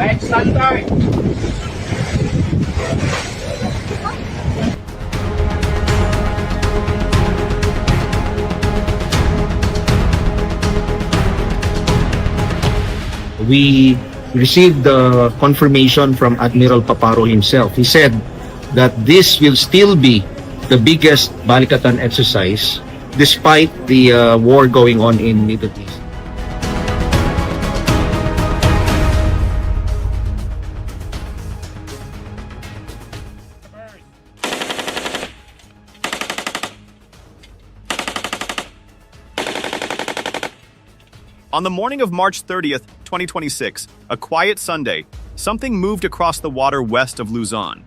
Right, standard. We received the confirmation from Admiral Paparo himself. He said that this will still be the biggest Balikatan exercise despite the war going on in Middle East. On the morning of March 30th, 2026, a quiet Sunday, something moved across the water west of Luzon.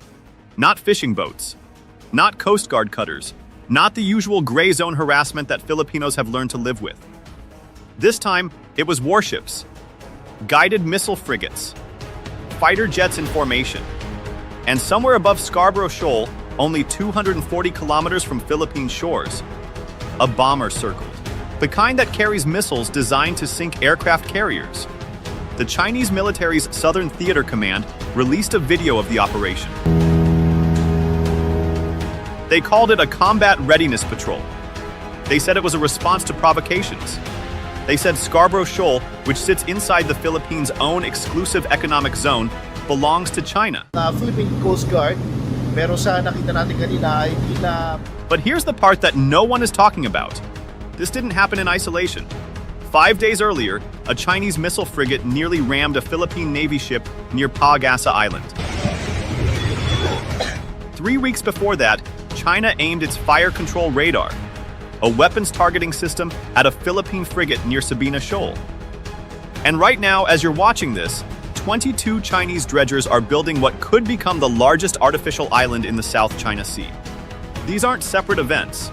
Not fishing boats, not Coast Guard cutters, not the usual gray zone harassment that Filipinos have learned to live with. This time, it was warships, guided missile frigates, fighter jets in formation, and somewhere above Scarborough Shoal, only 240 kilometers from Philippine shores, a bomber circled. The kind that carries missiles designed to sink aircraft carriers. The Chinese military's Southern Theater Command released a video of the operation. They called it a combat readiness patrol. They said it was a response to provocations. They said Scarborough Shoal, which sits inside the Philippines' own exclusive economic zone, belongs to China. Philippine Coast Guard, pero sa nakita natin kanina, hindi na... But here's the part that no one is talking about. This didn't happen in isolation. 5 days earlier, a Chinese missile frigate nearly rammed a Philippine Navy ship near Pag-asa Island. 3 weeks before that, China aimed its fire control radar, a weapons targeting system, at a Philippine frigate near Sabina Shoal. And right now, as you're watching this, 22 Chinese dredgers are building what could become the largest artificial island in the South China Sea. These aren't separate events.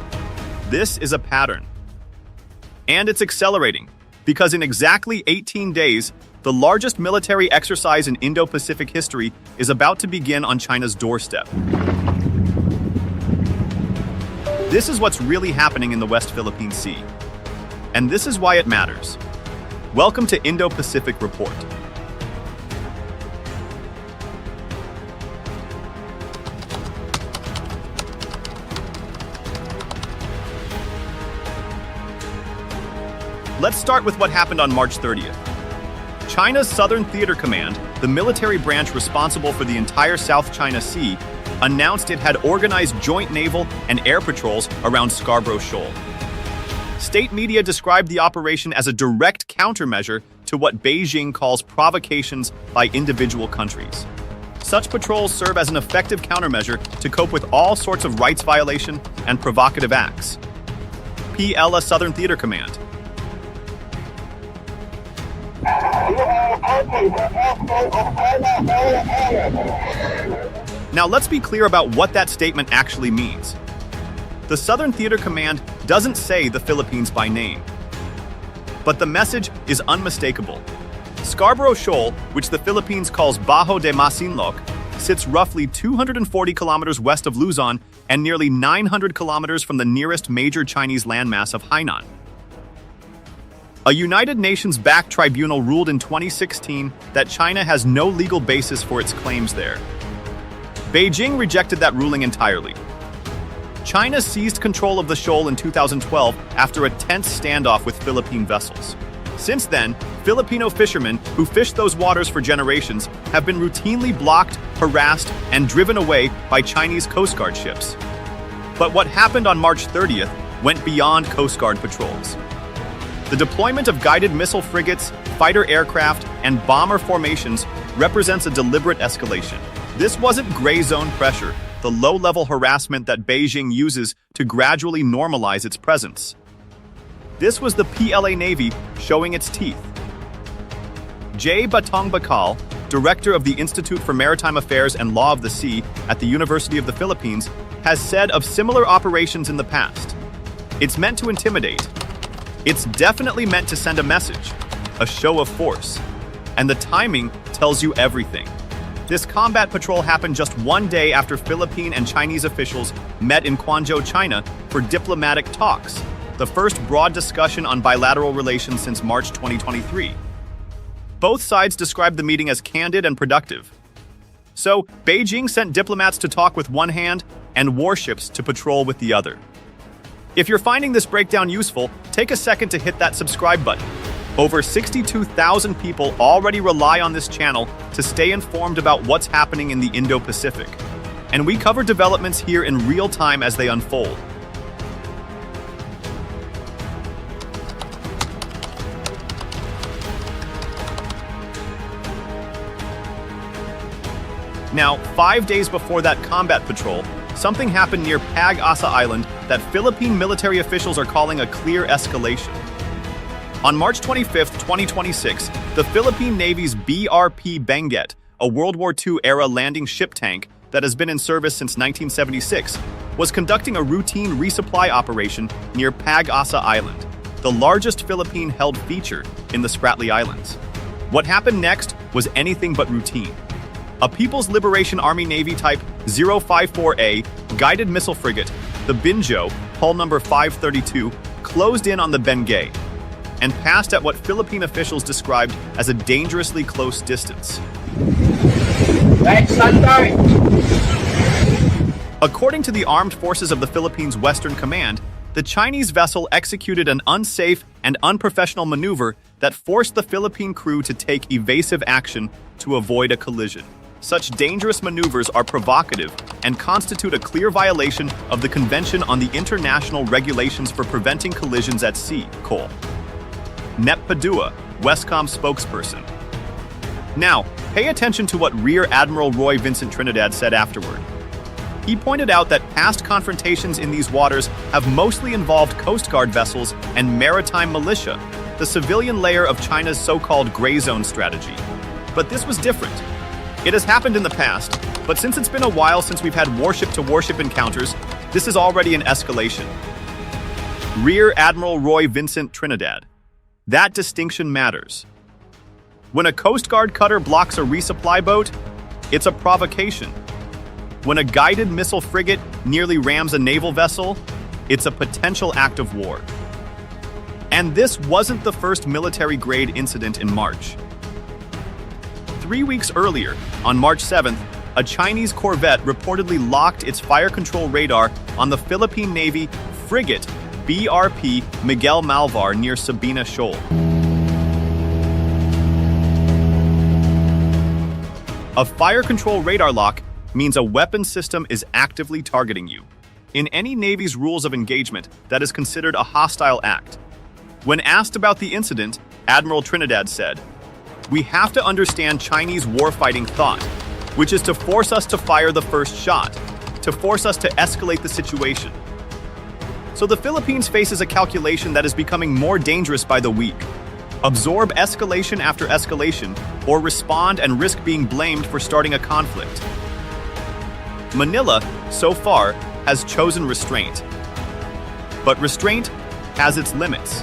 This is a pattern. And it's accelerating, because in exactly 18 days, the largest military exercise in Indo-Pacific history is about to begin on China's doorstep. This is what's really happening in the West Philippine Sea. And this is why it matters. Welcome to Indo-Pacific Report. Let's start with what happened on March 30th. China's Southern Theater Command, the military branch responsible for the entire South China Sea, announced it had organized joint naval and air patrols around Scarborough Shoal. State media described the operation as a direct countermeasure to what Beijing calls provocations by individual countries. Such patrols serve as an effective countermeasure to cope with all sorts of rights violation and provocative acts. PLA Southern Theater Command. Now let's be clear about what that statement actually means. The Southern Theater Command doesn't say the Philippines by name. But the message is unmistakable. Scarborough Shoal, which the Philippines calls Bajo de Masinloc, sits roughly 240 kilometers west of Luzon and nearly 900 kilometers from the nearest major Chinese landmass of Hainan. A United Nations-backed tribunal ruled in 2016 that China has no legal basis for its claims there. Beijing rejected that ruling entirely. China seized control of the shoal in 2012 after a tense standoff with Philippine vessels. Since then, Filipino fishermen who fished those waters for generations have been routinely blocked, harassed, and driven away by Chinese Coast Guard ships. But what happened on March 30th went beyond Coast Guard patrols. The deployment of guided missile frigates, fighter aircraft, and bomber formations represents a deliberate escalation. This wasn't gray zone pressure, the low-level harassment that Beijing uses to gradually normalize its presence. This was the PLA Navy showing its teeth. J. Batong Bakal, director of the Institute for Maritime Affairs and Law of the Sea at the University of the Philippines, has said of similar operations in the past. It's meant to intimidate. It's definitely meant to send a message, a show of force. And the timing tells you everything. This combat patrol happened just 1 day after Philippine and Chinese officials met in Guangzhou, China for diplomatic talks, the first broad discussion on bilateral relations since March 2023. Both sides described the meeting as candid and productive. So, Beijing sent diplomats to talk with one hand and warships to patrol with the other. If you're finding this breakdown useful, take a second to hit that subscribe button. Over 62,000 people already rely on this channel to stay informed about what's happening in the Indo-Pacific. And we cover developments here in real time as they unfold. Now, 5 days before that combat patrol, something happened near Pag-asa Island that Philippine military officials are calling a clear escalation. On March 25, 2026, the Philippine Navy's BRP Benguet, a World War II-era landing ship tank that has been in service since 1976, was conducting a routine resupply operation near Pag-asa Island, the largest Philippine-held feature in the Spratly Islands. What happened next was anything but routine. A People's Liberation Army Navy Type 054A guided missile frigate, the Binjo, hull number 532, closed in on the Benguet and passed at what Philippine officials described as a dangerously close distance. According to the Armed Forces of the Philippines Western Command, the Chinese vessel executed an unsafe and unprofessional maneuver that forced the Philippine crew to take evasive action to avoid a collision. Such dangerous maneuvers are provocative and constitute a clear violation of the Convention on the International Regulations for Preventing Collisions at Sea, (COL). Nep Padua, Westcom spokesperson. Now, pay attention to what Rear Admiral Roy Vincent Trinidad said afterward. He pointed out that past confrontations in these waters have mostly involved Coast Guard vessels and maritime militia, the civilian layer of China's so-called gray zone strategy. But this was different. It has happened in the past, but since it's been a while since we've had warship-to-warship encounters, this is already an escalation. Rear Admiral Roy Vincent Trinidad. That distinction matters. When a Coast Guard cutter blocks a resupply boat, it's a provocation. When a guided missile frigate nearly rams a naval vessel, it's a potential act of war. And this wasn't the first military-grade incident in March. 3 weeks earlier, on March 7th, a Chinese corvette reportedly locked its fire control radar on the Philippine Navy frigate BRP Miguel Malvar near Sabina Shoal. A fire control radar lock means a weapon system is actively targeting you. In any Navy's rules of engagement, that is considered a hostile act. When asked about the incident, Admiral Trinidad said, "We have to understand Chinese warfighting thought, which is to force us to fire the first shot, to force us to escalate the situation." So the Philippines faces a calculation that is becoming more dangerous by the week. Absorb escalation after escalation, or respond and risk being blamed for starting a conflict. Manila, so far, has chosen restraint. But restraint has its limits.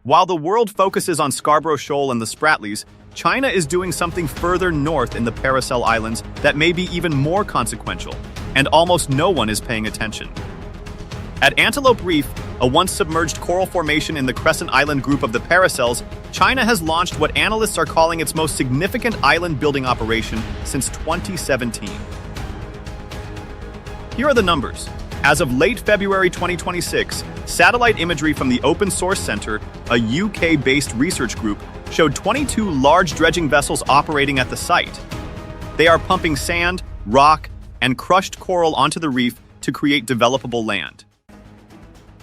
While the world focuses on Scarborough Shoal and the Spratlys, China is doing something further north in the Paracel Islands that may be even more consequential, and almost no one is paying attention. At Antelope Reef, a once-submerged coral formation in the Crescent Island group of the Paracels, China has launched what analysts are calling its most significant island-building operation since 2017. Here are the numbers. As of late February 2026, satellite imagery from the Open Source Center, a UK-based research group, showed 22 large dredging vessels operating at the site. They are pumping sand, rock, and crushed coral onto the reef to create developable land.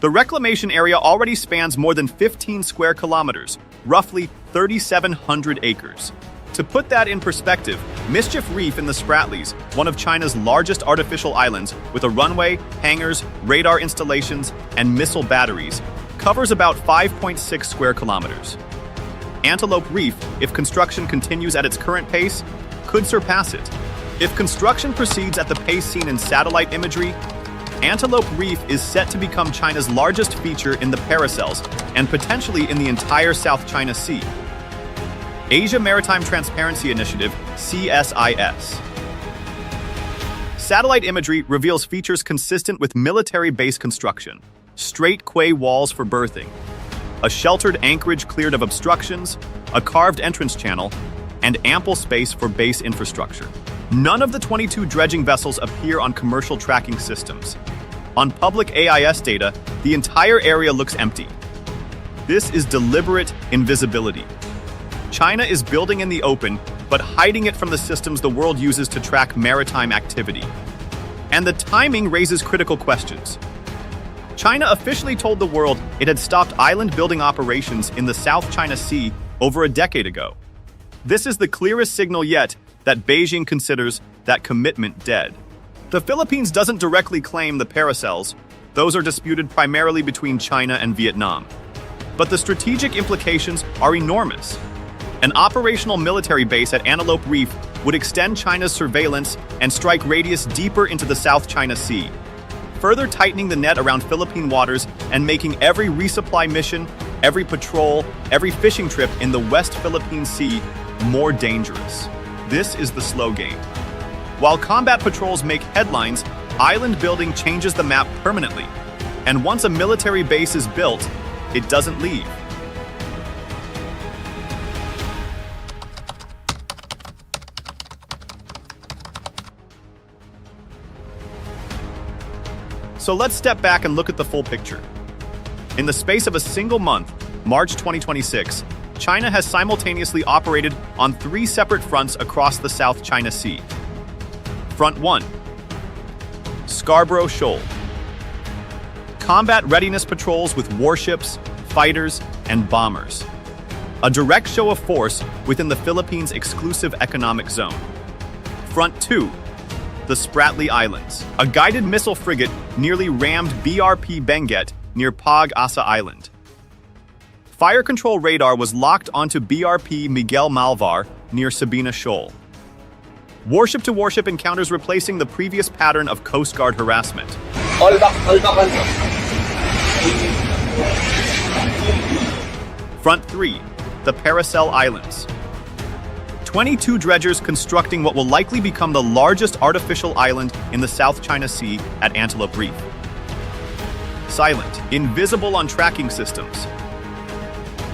The reclamation area already spans more than 15 square kilometers, roughly 3,700 acres. To put that in perspective, Mischief Reef in the Spratlys, one of China's largest artificial islands with a runway, hangars, radar installations, and missile batteries, covers about 5.6 square kilometers. Antelope Reef, if construction continues at its current pace, could surpass it. If construction proceeds at the pace seen in satellite imagery, Antelope Reef is set to become China's largest feature in the Paracels and potentially in the entire South China Sea. Asia Maritime Transparency Initiative, CSIS. Satellite imagery reveals features consistent with military base construction. Straight quay walls for berthing, a sheltered anchorage cleared of obstructions, a carved entrance channel, and ample space for base infrastructure. None of the 22 dredging vessels appear on commercial tracking systems. On public AIS data, the entire area looks empty. This is deliberate invisibility. China is building in the open, but hiding it from the systems the world uses to track maritime activity. And the timing raises critical questions. China officially told the world it had stopped island building operations in the South China Sea over a decade ago. This is the clearest signal yet that Beijing considers that commitment dead. The Philippines doesn't directly claim the paracels. Those are disputed primarily between China and Vietnam. But the strategic implications are enormous. An operational military base at Antelope Reef would extend China's surveillance and strike radius deeper into the South China Sea, further tightening the net around Philippine waters and making every resupply mission, every patrol, every fishing trip in the West Philippine Sea more dangerous. This is the slow game. While combat patrols make headlines, island building changes the map permanently. And once a military base is built, it doesn't leave. So let's step back and look at the full picture. In the space of a single month, March 2026, China has simultaneously operated on 3 separate fronts across the South China Sea. Front 1. Scarborough Shoal. Combat readiness patrols with warships, fighters, and bombers. A direct show of force within the Philippines' exclusive economic zone. Front 2. The Spratly Islands. A guided missile frigate nearly rammed BRP Benguet near Pag-asa Island. Fire control radar was locked onto BRP Miguel Malvar near Sabina Shoal. Warship-to-warship encounters replacing the previous pattern of Coast Guard harassment. All back. Front 3. The Paracel Islands. 22 dredgers constructing what will likely become the largest artificial island in the South China Sea at Antelope Reef. Silent, invisible on tracking systems,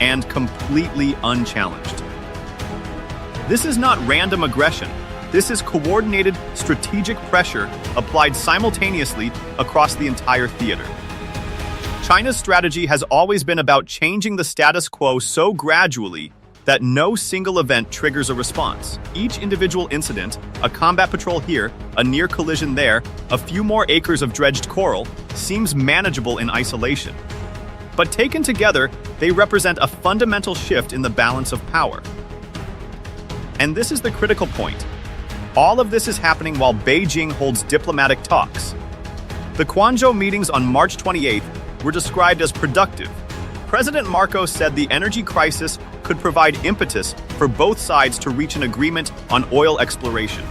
and completely unchallenged. This is not random aggression. This is coordinated strategic pressure applied simultaneously across the entire theater. China's strategy has always been about changing the status quo so gradually that no single event triggers a response. Each individual incident, a combat patrol here, a near collision there, a few more acres of dredged coral, seems manageable in isolation. But taken together, they represent a fundamental shift in the balance of power. And this is the critical point. All of this is happening while Beijing holds diplomatic talks. The Guangzhou meetings on March 28th were described as productive. President Marcos said the energy crisis could provide impetus for both sides to reach an agreement on oil exploration.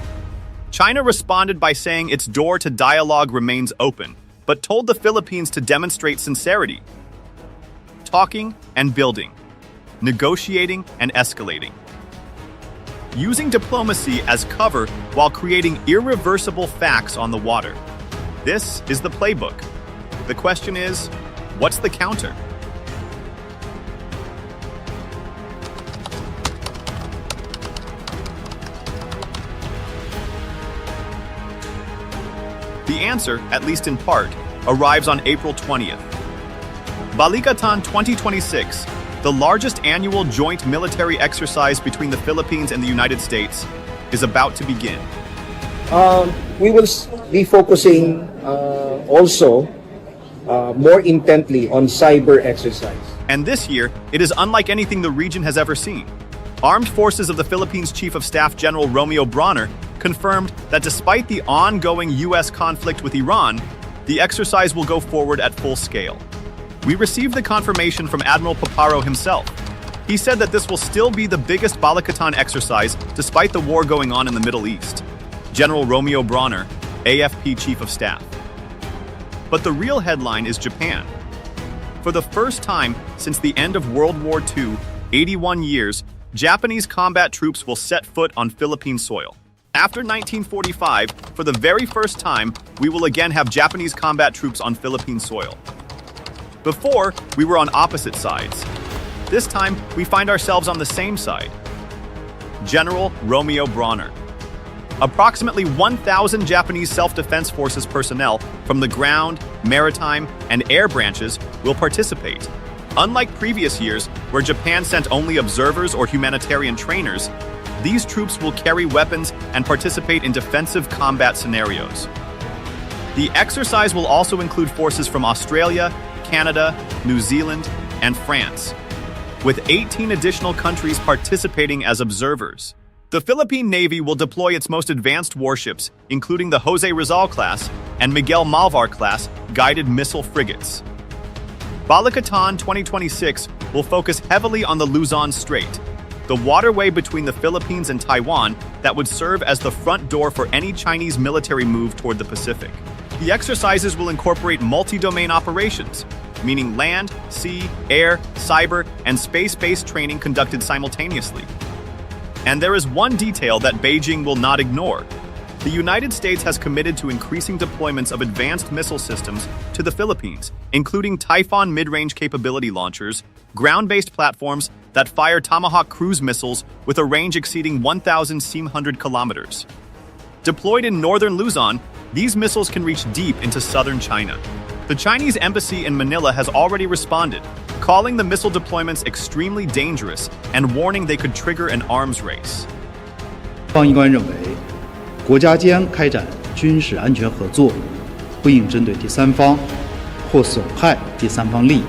China responded by saying its door to dialogue remains open, but told the Philippines to demonstrate sincerity. Talking and building, negotiating and escalating. Using diplomacy as cover while creating irreversible facts on the water. This is the playbook. The question is, what's the counter? The answer, at least in part, arrives on April 20th. Balikatan 2026, the largest annual joint military exercise between the Philippines and the United States, is about to begin. We will be focusing also more intently on cyber exercise. And this year, it is unlike anything the region has ever seen. Armed Forces of the Philippines Chief of Staff General Romeo Bronner confirmed that despite the ongoing U.S. conflict with Iran, the exercise will go forward at full scale. We received the confirmation from Admiral Paparo himself. He said that this will still be the biggest Balikatan exercise despite the war going on in the Middle East. General Romeo Bronner, AFP Chief of Staff. But the real headline is Japan. For the first time since the end of World War II, 81 years, Japanese combat troops will set foot on Philippine soil. After 1945, for the very first time, we will again have Japanese combat troops on Philippine soil. Before, we were on opposite sides. This time, we find ourselves on the same side. General Romeo Bronner. Approximately 1,000 Japanese Self-Defense Forces personnel from the ground, maritime, and air branches will participate. Unlike previous years, where Japan sent only observers or humanitarian trainers, these troops will carry weapons and participate in defensive combat scenarios. The exercise will also include forces from Australia, Canada, New Zealand, and France, with 18 additional countries participating as observers. The Philippine Navy will deploy its most advanced warships, including the Jose Rizal class and Miguel Malvar class guided missile frigates. Balikatan 2026 will focus heavily on the Luzon Strait, the waterway between the Philippines and Taiwan that would serve as the front door for any Chinese military move toward the Pacific. The exercises will incorporate multi-domain operations, meaning land, sea, air, cyber, and space-based training conducted simultaneously. And there is one detail that Beijing will not ignore. The United States has committed to increasing deployments of advanced missile systems to the Philippines, including Typhoon mid-range capability launchers, ground-based platforms that fire Tomahawk cruise missiles with a range exceeding 1,700 kilometers. Deployed in northern Luzon, these missiles can reach deep into southern China. The Chinese embassy in Manila has already responded, calling the missile deployments extremely dangerous and warning they could trigger an arms race. 方一官认为，国家间开展军事安全合作，不应针对第三方或损害第三方利益，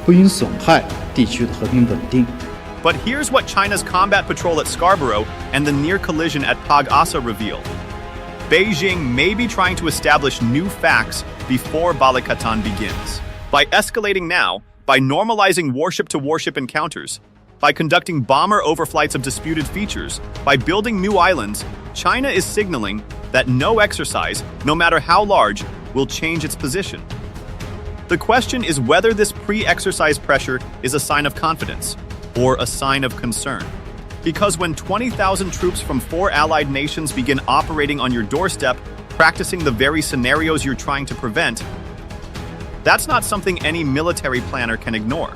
不应损害地区的和平稳定。 But here's what China's combat patrol at Scarborough and the near collision at pag-asa reveal. Beijing may be trying to establish new facts before Balikatan begins. By escalating now, by normalizing warship-to-warship encounters, by conducting bomber overflights of disputed features, by building new islands, China is signaling that no exercise, no matter how large, will change its position. The question is whether this pre-exercise pressure is a sign of confidence or a sign of concern. Because when 20,000 troops from 4 allied nations begin operating on your doorstep, practicing the very scenarios you're trying to prevent, that's not something any military planner can ignore.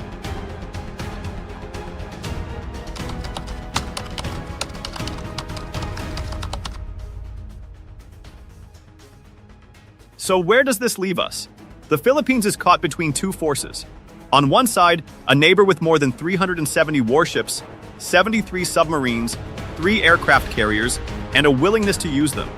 So where does this leave us? The Philippines is caught between two forces. On one side, a neighbor with more than 370 warships, 73 submarines, 3 aircraft carriers, and a willingness to use them.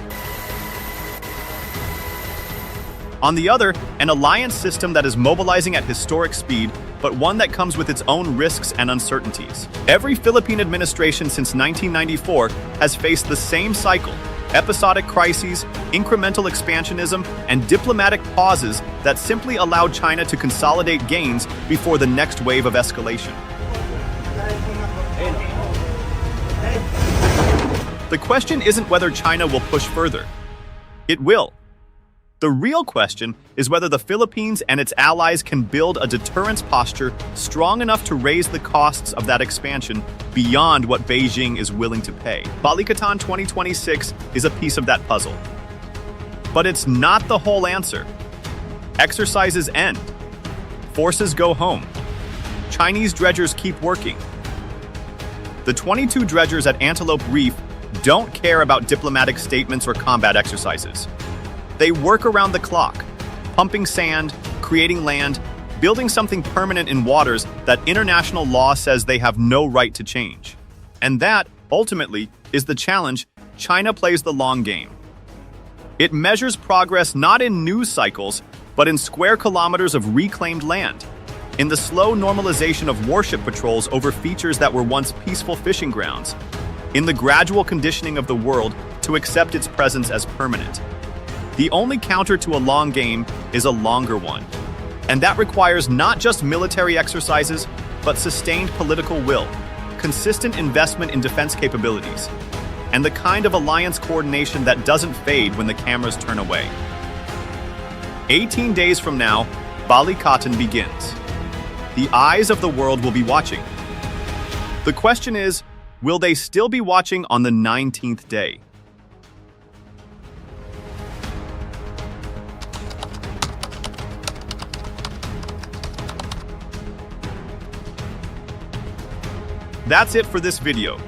On the other, an alliance system that is mobilizing at historic speed, but one that comes with its own risks and uncertainties. Every Philippine administration since 1994 has faced the same cycle: episodic crises, incremental expansionism, and diplomatic pauses that simply allowed China to consolidate gains before the next wave of escalation. The question isn't whether China will push further. It will. The real question is whether the Philippines and its allies can build a deterrence posture strong enough to raise the costs of that expansion beyond what Beijing is willing to pay. Balikatan 2026 is a piece of that puzzle. But it's not the whole answer. Exercises end. Forces go home. Chinese dredgers keep working. The 22 dredgers at Antelope Reef don't care about diplomatic statements or combat exercises. They work around the clock, pumping sand, creating land, building something permanent in waters that international law says they have no right to change. And that, ultimately, is the challenge. China plays the long game. It measures progress not in news cycles, but in square kilometers of reclaimed land, in the slow normalization of warship patrols over features that were once peaceful fishing grounds, in the gradual conditioning of the world to accept its presence as permanent. The only counter to a long game is a longer one. And that requires not just military exercises, but sustained political will, consistent investment in defense capabilities, and the kind of alliance coordination that doesn't fade when the cameras turn away. 18 days from now, Balikatan begins. The eyes of the world will be watching. The question is, will they still be watching on the 19th day? That's it for this video.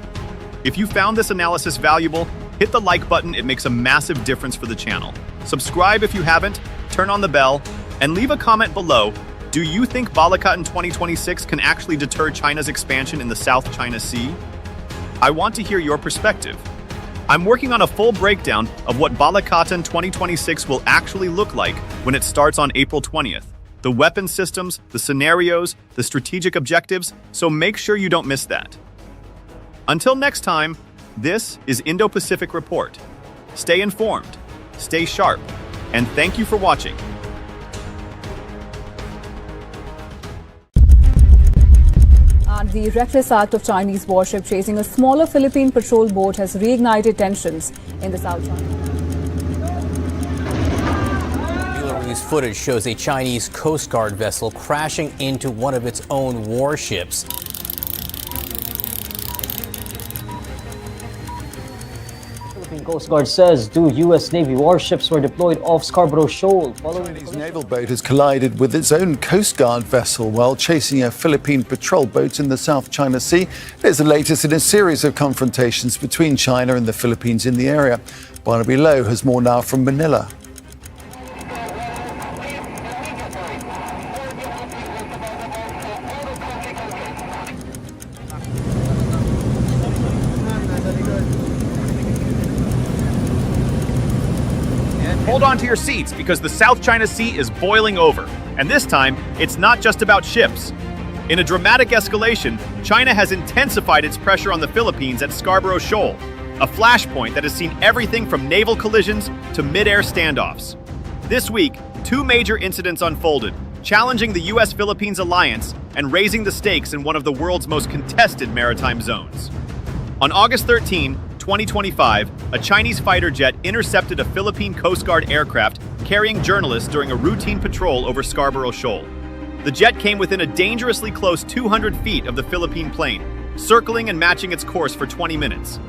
If you found this analysis valuable, hit the like button. It makes a massive difference for the channel. Subscribe if you haven't, turn on the bell, and leave a comment below. Do you think Balikatan 2026 can actually deter China's expansion in the South China Sea? I want to hear your perspective. I'm working on a full breakdown of what Balikatan 2026 will actually look like when it starts on April 20th. The weapon systems, the scenarios, the strategic objectives, so make sure you don't miss that. Until next time, this is Indo-Pacific Report. Stay informed, stay sharp, and thank you for watching. And the reckless act of Chinese warship chasing a smaller Philippine patrol boat has reignited tensions in the South China. News footage shows a Chinese Coast Guard vessel crashing into one of its own warships. Philippine Coast Guard says two U.S. Navy warships were deployed off Scarborough Shoal. Chinese naval boat has collided with its own Coast Guard vessel while chasing a Philippine patrol boat in the South China Sea. It's the latest in a series of confrontations between China and the Philippines in the area. Barnaby Lowe has more now from Manila. Hold on to your seats because the South China Sea is boiling over. And this time, it's not just about ships. In a dramatic escalation, China has intensified its pressure on the Philippines at Scarborough Shoal, a flashpoint that has seen everything from naval collisions to mid-air standoffs. This week, two major incidents unfolded, challenging the U.S.-Philippines alliance and raising the stakes in one of the world's most contested maritime zones. On August 13, 2025, a Chinese fighter jet intercepted a Philippine Coast Guard aircraft carrying journalists during a routine patrol over Scarborough Shoal. The jet came within a dangerously close 200 feet of the Philippine plane, circling and matching its course for 20 minutes.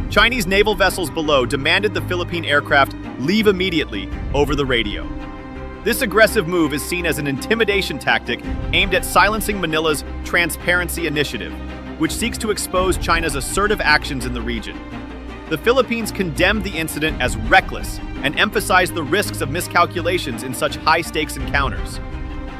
Chinese naval vessels below demanded the Philippine aircraft leave immediately over the radio. This aggressive move is seen as an intimidation tactic aimed at silencing Manila's Transparency Initiative, which seeks to expose China's assertive actions in the region. The Philippines condemned the incident as reckless and emphasized the risks of miscalculations in such high-stakes encounters.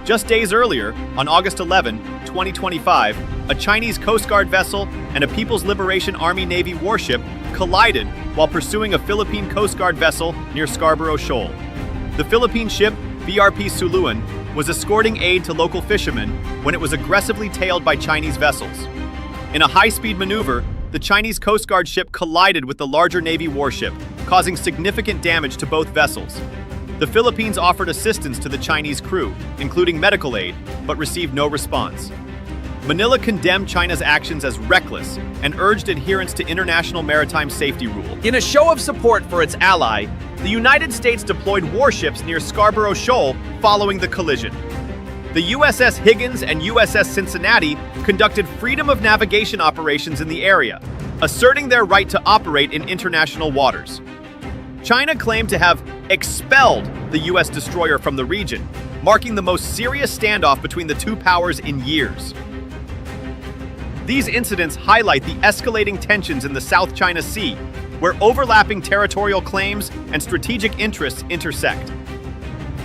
Just days earlier, on August 11, 2025, a Chinese Coast Guard vessel and a People's Liberation Army Navy warship collided while pursuing a Philippine Coast Guard vessel near Scarborough Shoal. The Philippine ship, BRP Suluan, was escorting aid to local fishermen when it was aggressively tailed by Chinese vessels. In a high-speed maneuver, the Chinese Coast Guard ship collided with the larger Navy warship, causing significant damage to both vessels. The Philippines offered assistance to the Chinese crew, including medical aid, but received no response. Manila condemned China's actions as reckless and urged adherence to international maritime safety rule. In a show of support for its ally, the United States deployed warships near Scarborough Shoal following the collision. The USS Higgins and USS Cincinnati conducted freedom of navigation operations in the area, asserting their right to operate in international waters. China claimed to have expelled the U.S. destroyer from the region, marking the most serious standoff between the two powers in years. These incidents highlight the escalating tensions in the South China Sea, where overlapping territorial claims and strategic interests intersect.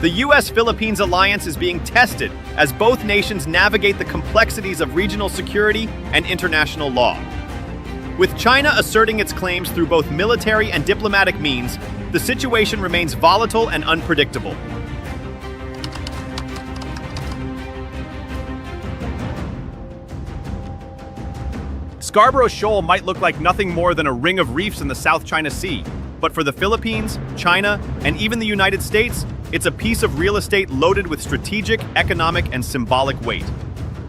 The U.S.-Philippines alliance is being tested as both nations navigate the complexities of regional security and international law. With China asserting its claims through both military and diplomatic means, the situation remains volatile and unpredictable. Scarborough Shoal might look like nothing more than a ring of reefs in the South China Sea, but for the Philippines, China, and even the United States, it's a piece of real estate loaded with strategic, economic, and symbolic weight.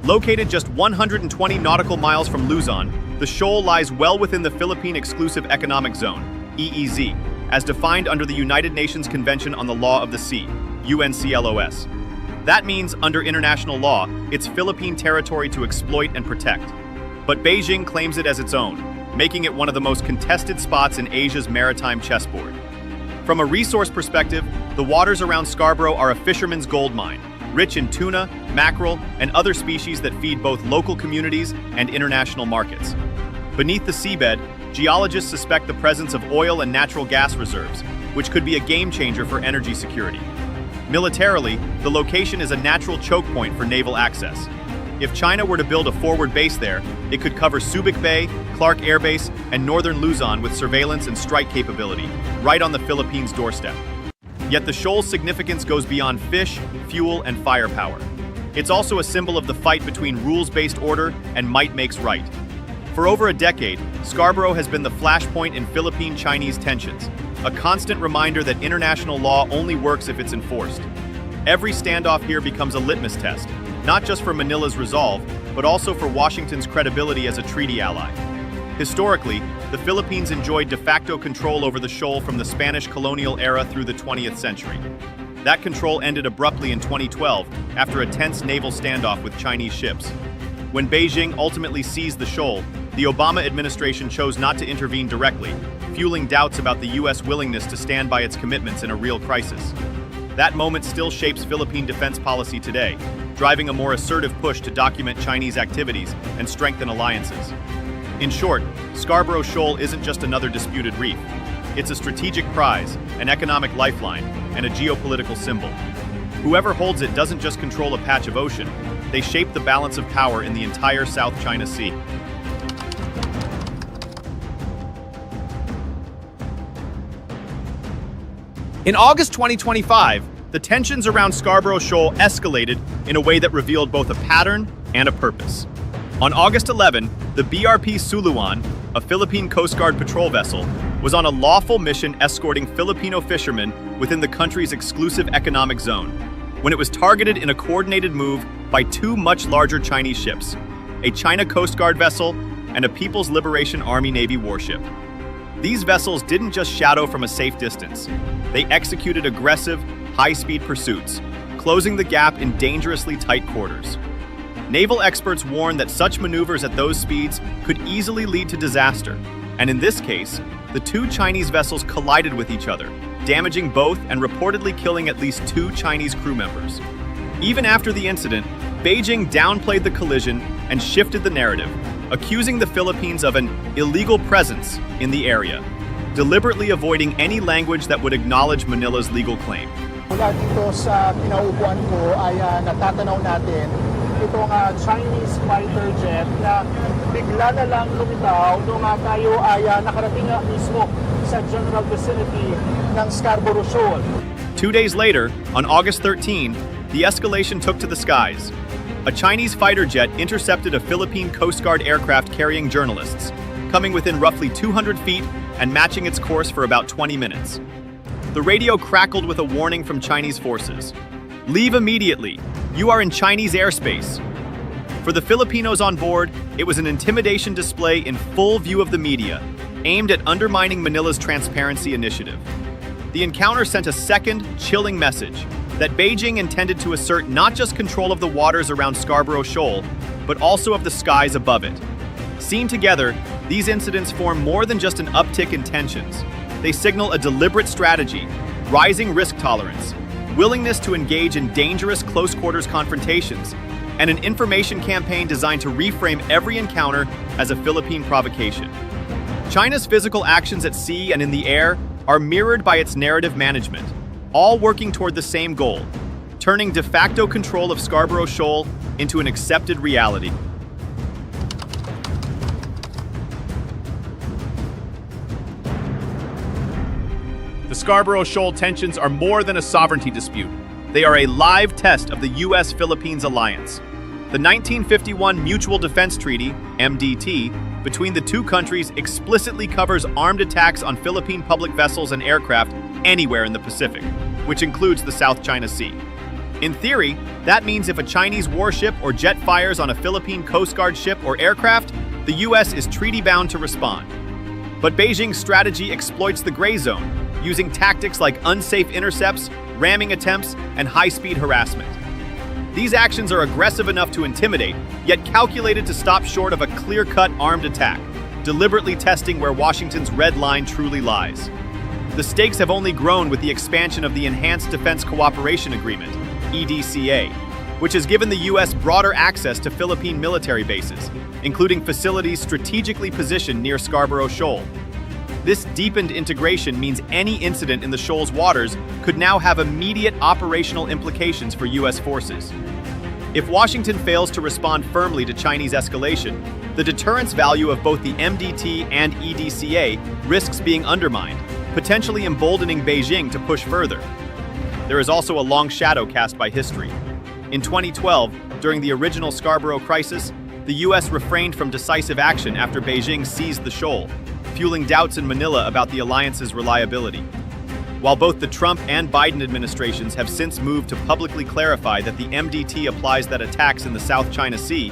Located just 120 nautical miles from Luzon, the shoal lies well within the Philippine Exclusive Economic Zone, EEZ, as defined under the United Nations Convention on the Law of the Sea, UNCLOS. That means, under international law, it's Philippine territory to exploit and protect. But Beijing claims it as its own, making it one of the most contested spots in Asia's maritime chessboard. From a resource perspective, the waters around Scarborough are a fisherman's gold mine, rich in tuna, mackerel, and other species that feed both local communities and international markets. Beneath the seabed, geologists suspect the presence of oil and natural gas reserves, which could be a game changer for energy security. Militarily, the location is a natural choke point for naval access. If China were to build a forward base there, it could cover Subic Bay, Clark Air Base, and northern Luzon with surveillance and strike capability, right on the Philippines' doorstep. Yet the shoal's significance goes beyond fish, fuel, and firepower. It's also a symbol of the fight between rules-based order and might makes right. For over a decade, Scarborough has been the flashpoint in Philippine-Chinese tensions, a constant reminder that international law only works if it's enforced. Every standoff here becomes a litmus test, not just for Manila's resolve, but also for Washington's credibility as a treaty ally. Historically, the Philippines enjoyed de facto control over the shoal from the Spanish colonial era through the 20th century. That control ended abruptly in 2012 after a tense naval standoff with Chinese ships. When Beijing ultimately seized the shoal, the Obama administration chose not to intervene directly, fueling doubts about the U.S. willingness to stand by its commitments in a real crisis. That moment still shapes Philippine defense policy today, driving a more assertive push to document Chinese activities and strengthen alliances. In short, Scarborough Shoal isn't just another disputed reef. It's a strategic prize, an economic lifeline, and a geopolitical symbol. Whoever holds it doesn't just control a patch of ocean, they shape the balance of power in the entire South China Sea. In August 2025, the tensions around Scarborough Shoal escalated in a way that revealed both a pattern and a purpose. On August 11, the BRP Suluan, a Philippine Coast Guard patrol vessel, was on a lawful mission escorting Filipino fishermen within the country's exclusive economic zone, when it was targeted in a coordinated move by two much larger Chinese ships, a China Coast Guard vessel and a People's Liberation Army Navy warship. These vessels didn't just shadow from a safe distance. They executed aggressive, high-speed pursuits, closing the gap in dangerously tight quarters. Naval experts warn that such maneuvers at those speeds could easily lead to disaster, and in this case, the two Chinese vessels collided with each other, damaging both and reportedly killing at least 2 Chinese crew members. Even after the incident, Beijing downplayed the collision and shifted the narrative, accusing the Philippines of an illegal presence in the area, deliberately avoiding any language that would acknowledge Manila's legal claim. Mula dito sa pinaupuan ko ay natatanaw natin itong Chinese fighter jet na bigla na lang lumitaw nung tayo ay nakarating mismo sa general vicinity ng Scarborough Shoal. 2 days later, on August 13, the escalation took to the skies. A Chinese fighter jet intercepted a Philippine Coast Guard aircraft carrying journalists, coming within roughly 200 feet and matching its course for about 20 minutes. The radio crackled with a warning from Chinese forces. Leave immediately. You are in Chinese airspace. For the Filipinos on board, it was an intimidation display in full view of the media, aimed at undermining Manila's transparency initiative. The encounter sent a second, chilling message that Beijing intended to assert not just control of the waters around Scarborough Shoal, but also of the skies above it. Seen together, these incidents form more than just an uptick in tensions. They signal a deliberate strategy, rising risk tolerance, willingness to engage in dangerous close-quarters confrontations, and an information campaign designed to reframe every encounter as a Philippine provocation. China's physical actions at sea and in the air are mirrored by its narrative management, all working toward the same goal, turning de facto control of Scarborough Shoal into an accepted reality. The Scarborough Shoal tensions are more than a sovereignty dispute. They are a live test of the U.S.-Philippines alliance. The 1951 Mutual Defense Treaty, MDT, between the two countries explicitly covers armed attacks on Philippine public vessels and aircraft anywhere in the Pacific, which includes the South China Sea. In theory, that means if a Chinese warship or jet fires on a Philippine Coast Guard ship or aircraft, the U.S. is treaty-bound to respond. But Beijing's strategy exploits the gray zone, using tactics like unsafe intercepts, ramming attempts, and high-speed harassment. These actions are aggressive enough to intimidate, yet calculated to stop short of a clear-cut armed attack, deliberately testing where Washington's red line truly lies. The stakes have only grown with the expansion of the Enhanced Defense Cooperation Agreement, EDCA, which has given the U.S. broader access to Philippine military bases, including facilities strategically positioned near Scarborough Shoal. This deepened integration means any incident in the shoal's waters could now have immediate operational implications for U.S. forces. If Washington fails to respond firmly to Chinese escalation, the deterrence value of both the MDT and EDCA risks being undermined, potentially emboldening Beijing to push further. There is also a long shadow cast by history. In 2012, during the original Scarborough crisis, the U.S. refrained from decisive action after Beijing seized the shoal, fueling doubts in Manila about the alliance's reliability. While both the Trump and Biden administrations have since moved to publicly clarify that the MDT applies that attacks in the South China Sea,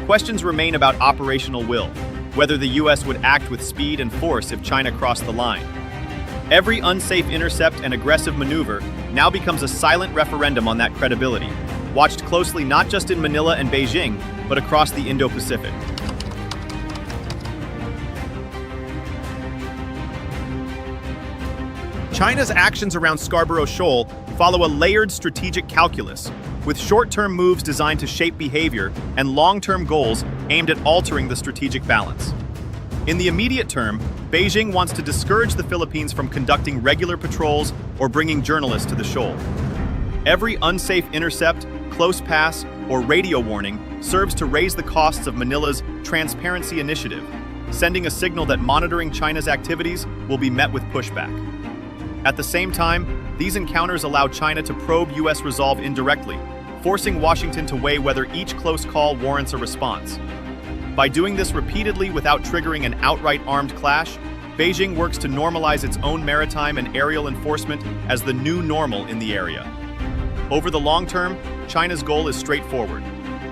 questions remain about operational will, whether the U.S. would act with speed and force if China crossed the line. Every unsafe intercept and aggressive maneuver now becomes a silent referendum on that credibility, watched closely not just in Manila and Beijing, but across the Indo-Pacific. China's actions around Scarborough Shoal follow a layered strategic calculus, with short-term moves designed to shape behavior and long-term goals aimed at altering the strategic balance. In the immediate term, Beijing wants to discourage the Philippines from conducting regular patrols or bringing journalists to the shoal. Every unsafe intercept, close pass, or radio warning serves to raise the costs of Manila's Transparency Initiative, sending a signal that monitoring China's activities will be met with pushback. At the same time, these encounters allow China to probe U.S. resolve indirectly, forcing Washington to weigh whether each close call warrants a response. By doing this repeatedly without triggering an outright armed clash, Beijing works to normalize its own maritime and aerial enforcement as the new normal in the area. Over the long term, China's goal is straightforward: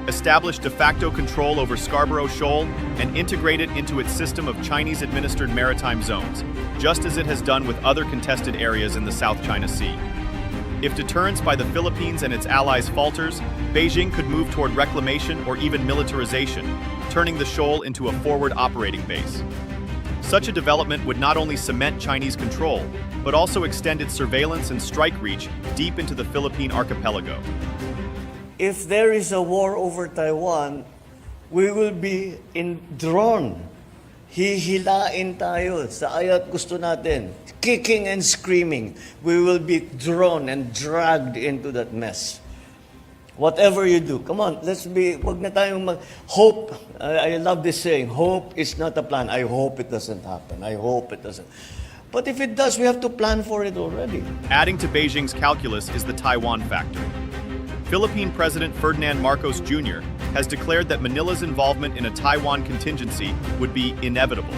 establish de facto control over Scarborough Shoal and integrate it into its system of Chinese-administered maritime zones, just as it has done with other contested areas in the South China Sea. If deterrence by the Philippines and its allies falters, Beijing could move toward reclamation or even militarization, turning the shoal into a forward operating base. Such a development would not only cement Chinese control, but also extend its surveillance and strike reach deep into the Philippine archipelago. If there is a war over Taiwan, we will be in drone. Hihilain tayo sa aya't gusto natin. Kicking and screaming. We will be drawn and dragged into that mess. Whatever you do, come on, wag na tayong hope. I love this saying, hope is not a plan. I hope it doesn't happen. I hope it doesn't. But if it does, we have to plan for it already. Adding to Beijing's calculus is the Taiwan factor. Philippine President Ferdinand Marcos Jr. has declared that Manila's involvement in a Taiwan contingency would be inevitable,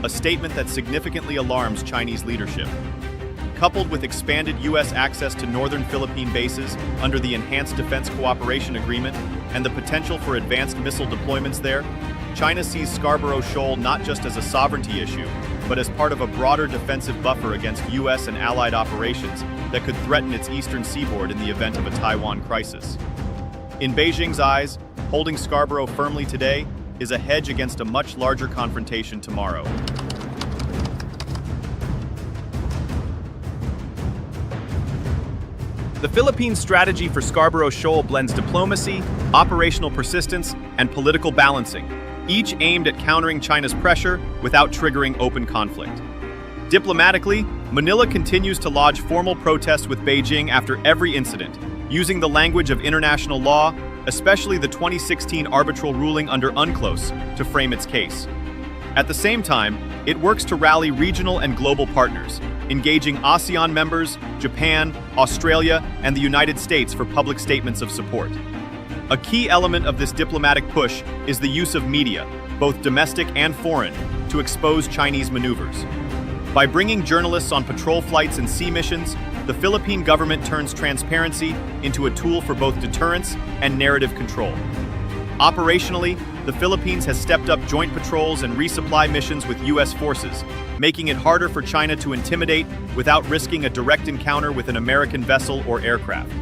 a statement that significantly alarms Chinese leadership. Coupled with expanded U.S. access to northern Philippine bases under the Enhanced Defense Cooperation Agreement and the potential for advanced missile deployments there, China sees Scarborough Shoal not just as a sovereignty issue, but as part of a broader defensive buffer against U.S. and allied operations that could threaten its eastern seaboard in the event of a Taiwan crisis. In Beijing's eyes, holding Scarborough firmly today is a hedge against a much larger confrontation tomorrow. The Philippines' strategy for Scarborough Shoal blends diplomacy, operational persistence, and political balancing, each aimed at countering China's pressure without triggering open conflict. Diplomatically, Manila continues to lodge formal protests with Beijing after every incident, using the language of international law, especially the 2016 arbitral ruling under UNCLOS, to frame its case. At the same time, it works to rally regional and global partners, engaging ASEAN members, Japan, Australia, and the United States for public statements of support. A key element of this diplomatic push is the use of media, both domestic and foreign, to expose Chinese maneuvers. By bringing journalists on patrol flights and sea missions, the Philippine government turns transparency into a tool for both deterrence and narrative control. Operationally, the Philippines has stepped up joint patrols and resupply missions with U.S. forces, making it harder for China to intimidate without risking a direct encounter with an American vessel or aircraft.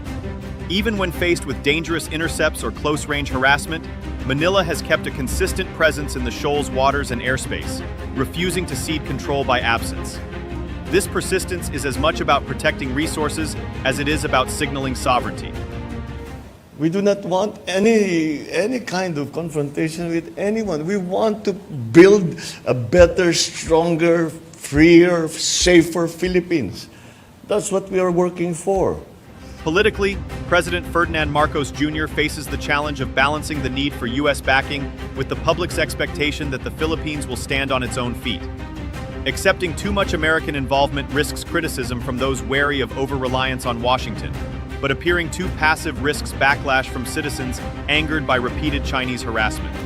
Even when faced with dangerous intercepts or close-range harassment, Manila has kept a consistent presence in the shoal's waters and airspace, refusing to cede control by absence. This persistence is as much about protecting resources as it is about signaling sovereignty. We do not want any kind of confrontation with anyone. We want to build a better, stronger, freer, safer Philippines. That's what we are working for. Politically, President Ferdinand Marcos Jr. faces the challenge of balancing the need for U.S. backing with the public's expectation that the Philippines will stand on its own feet. Accepting too much American involvement risks criticism from those wary of over-reliance on Washington, but appearing too passive risks backlash from citizens angered by repeated Chinese harassment.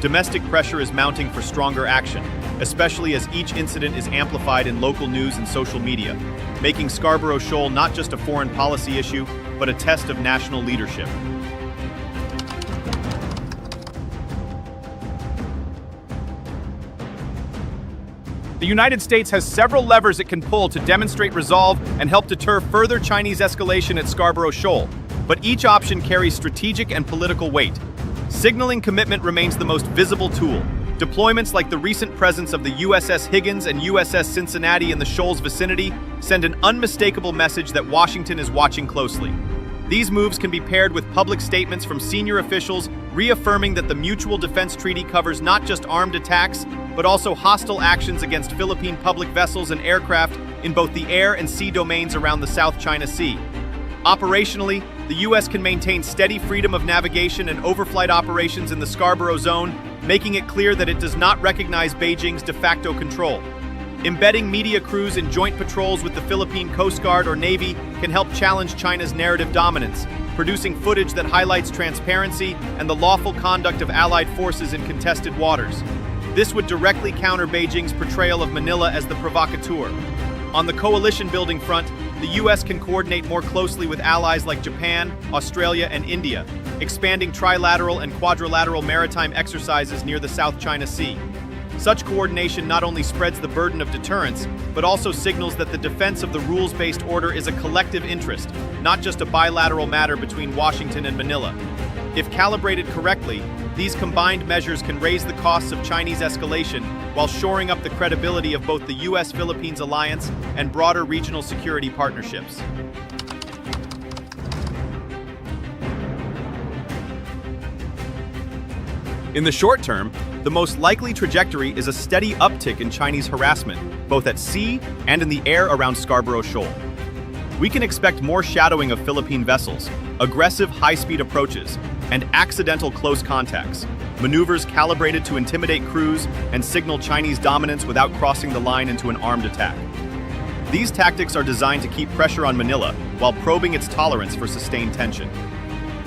Domestic pressure is mounting for stronger action, especially as each incident is amplified in local news and social media, making Scarborough Shoal not just a foreign policy issue, but a test of national leadership. The United States has several levers it can pull to demonstrate resolve and help deter further Chinese escalation at Scarborough Shoal, but each option carries strategic and political weight. Signaling commitment remains the most visible tool. Deployments like the recent presence of the USS Higgins and USS Cincinnati in the shoal's vicinity send an unmistakable message that Washington is watching closely. These moves can be paired with public statements from senior officials reaffirming that the Mutual Defense Treaty covers not just armed attacks, but also hostile actions against Philippine public vessels and aircraft in both the air and sea domains around the South China Sea. Operationally, the U.S. can maintain steady freedom of navigation and overflight operations in the Scarborough Zone, making it clear that it does not recognize Beijing's de facto control. Embedding media crews in joint patrols with the Philippine Coast Guard or Navy can help challenge China's narrative dominance, producing footage that highlights transparency and the lawful conduct of allied forces in contested waters. This would directly counter Beijing's portrayal of Manila as the provocateur. On the coalition-building front, the U.S. can coordinate more closely with allies like Japan, Australia, and India, expanding trilateral and quadrilateral maritime exercises near the South China Sea. Such coordination not only spreads the burden of deterrence, but also signals that the defense of the rules-based order is a collective interest, not just a bilateral matter between Washington and Manila. If calibrated correctly, these combined measures can raise the costs of Chinese escalation while shoring up the credibility of both the U.S.-Philippines alliance and broader regional security partnerships. In the short term, the most likely trajectory is a steady uptick in Chinese harassment, both at sea and in the air around Scarborough Shoal. We can expect more shadowing of Philippine vessels, aggressive high-speed approaches, and accidental close contacts, maneuvers calibrated to intimidate crews and signal Chinese dominance without crossing the line into an armed attack. These tactics are designed to keep pressure on Manila while probing its tolerance for sustained tension.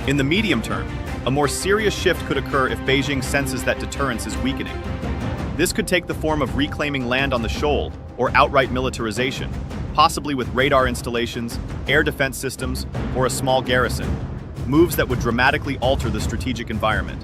In the medium term, a more serious shift could occur if Beijing senses that deterrence is weakening. This could take the form of reclaiming land on the shoal or outright militarization, possibly with radar installations, air defense systems, or a small garrison, moves that would dramatically alter the strategic environment.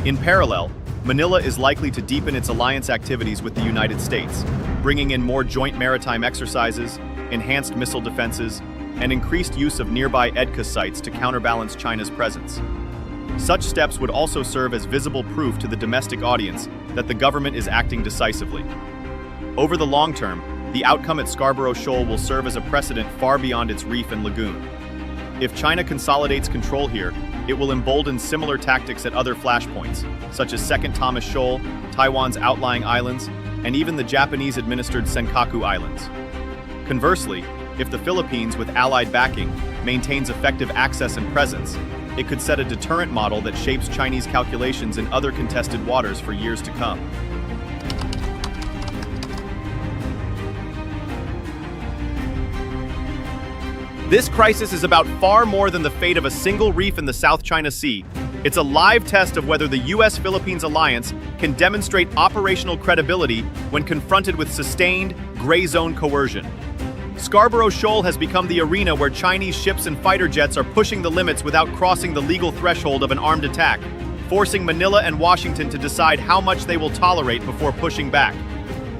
In parallel, Manila is likely to deepen its alliance activities with the United States, bringing in more joint maritime exercises, enhanced missile defenses, and increased use of nearby EDCA sites to counterbalance China's presence. Such steps would also serve as visible proof to the domestic audience that the government is acting decisively. Over the long term, the outcome at Scarborough Shoal will serve as a precedent far beyond its reef and lagoon. If China consolidates control here, it will embolden similar tactics at other flashpoints, such as Second Thomas Shoal, Taiwan's outlying islands, and even the Japanese-administered Senkaku Islands. Conversely, if the Philippines, with allied backing, maintains effective access and presence, it could set a deterrent model that shapes Chinese calculations in other contested waters for years to come. This crisis is about far more than the fate of a single reef in the South China Sea. It's a live test of whether the U.S.-Philippines alliance can demonstrate operational credibility when confronted with sustained, gray zone coercion. Scarborough Shoal has become the arena where Chinese ships and fighter jets are pushing the limits without crossing the legal threshold of an armed attack, forcing Manila and Washington to decide how much they will tolerate before pushing back.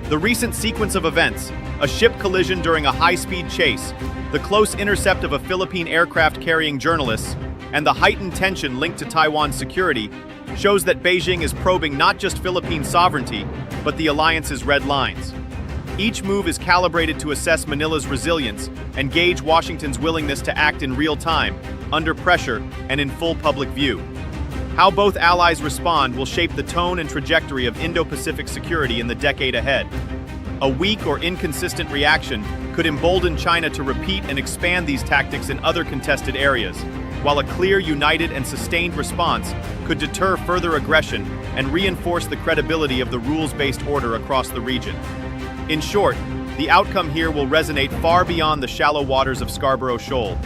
The recent sequence of events, a ship collision during a high-speed chase, the close intercept of a Philippine aircraft carrying journalists, and the heightened tension linked to Taiwan's security, shows that Beijing is probing not just Philippine sovereignty, but the alliance's red lines. Each move is calibrated to assess Manila's resilience and gauge Washington's willingness to act in real time, under pressure, and in full public view. How both allies respond will shape the tone and trajectory of Indo-Pacific security in the decade ahead. A weak or inconsistent reaction could embolden China to repeat and expand these tactics in other contested areas, while a clear, united, and sustained response could deter further aggression and reinforce the credibility of the rules-based order across the region. In short, the outcome here will resonate far beyond the shallow waters of Scarborough Shoal.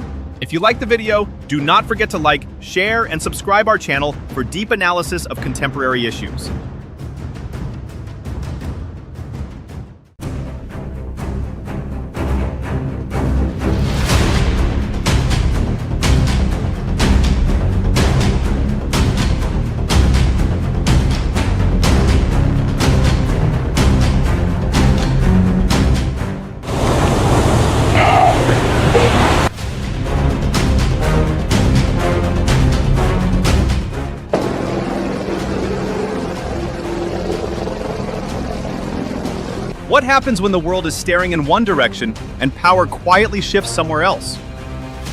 If you liked the video, do not forget to like, share, and subscribe our channel for deep analysis of contemporary issues. What happens when the world is staring in one direction and power quietly shifts somewhere else?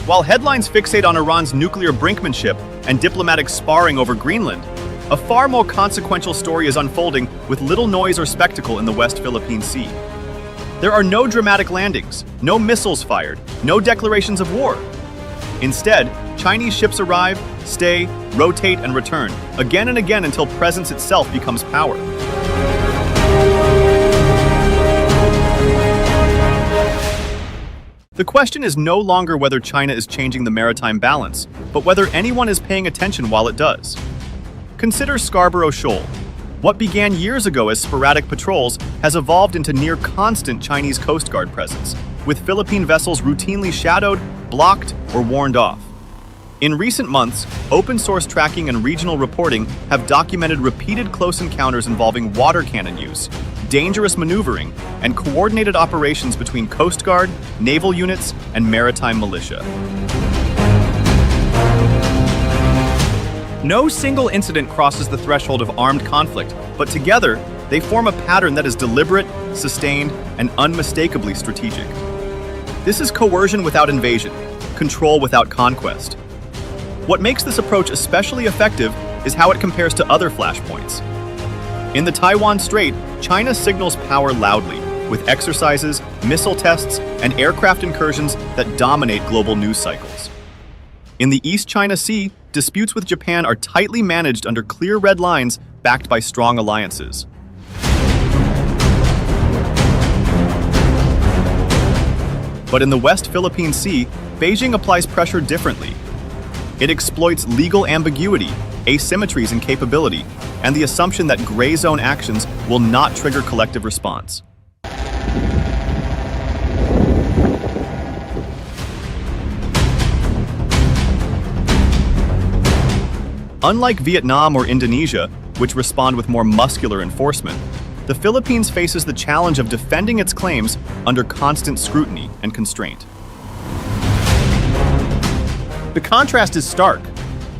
While headlines fixate on Iran's nuclear brinkmanship and diplomatic sparring over Greenland, a far more consequential story is unfolding with little noise or spectacle in the West Philippine Sea. There are no dramatic landings, no missiles fired, no declarations of war. Instead, Chinese ships arrive, stay, rotate, and return, again and again until presence itself becomes power. The question is no longer whether China is changing the maritime balance, but whether anyone is paying attention while it does. Consider Scarborough Shoal. What began years ago as sporadic patrols has evolved into near-constant Chinese Coast Guard presence, with Philippine vessels routinely shadowed, blocked, or warned off. In recent months, open-source tracking and regional reporting have documented repeated close encounters involving water cannon use, dangerous maneuvering, and coordinated operations between Coast Guard, naval units, and maritime militia. No single incident crosses the threshold of armed conflict, but together, they form a pattern that is deliberate, sustained, and unmistakably strategic. This is coercion without invasion, control without conquest. What makes this approach especially effective is how it compares to other flashpoints. In the Taiwan Strait, China signals power loudly, with exercises, missile tests, and aircraft incursions that dominate global news cycles. In the East China Sea, disputes with Japan are tightly managed under clear red lines backed by strong alliances. But in the West Philippine Sea, Beijing applies pressure differently. It exploits legal ambiguity, asymmetries in capability, and the assumption that gray zone actions will not trigger collective response. Unlike Vietnam or Indonesia, which respond with more muscular enforcement, the Philippines faces the challenge of defending its claims under constant scrutiny and constraint. The contrast is stark.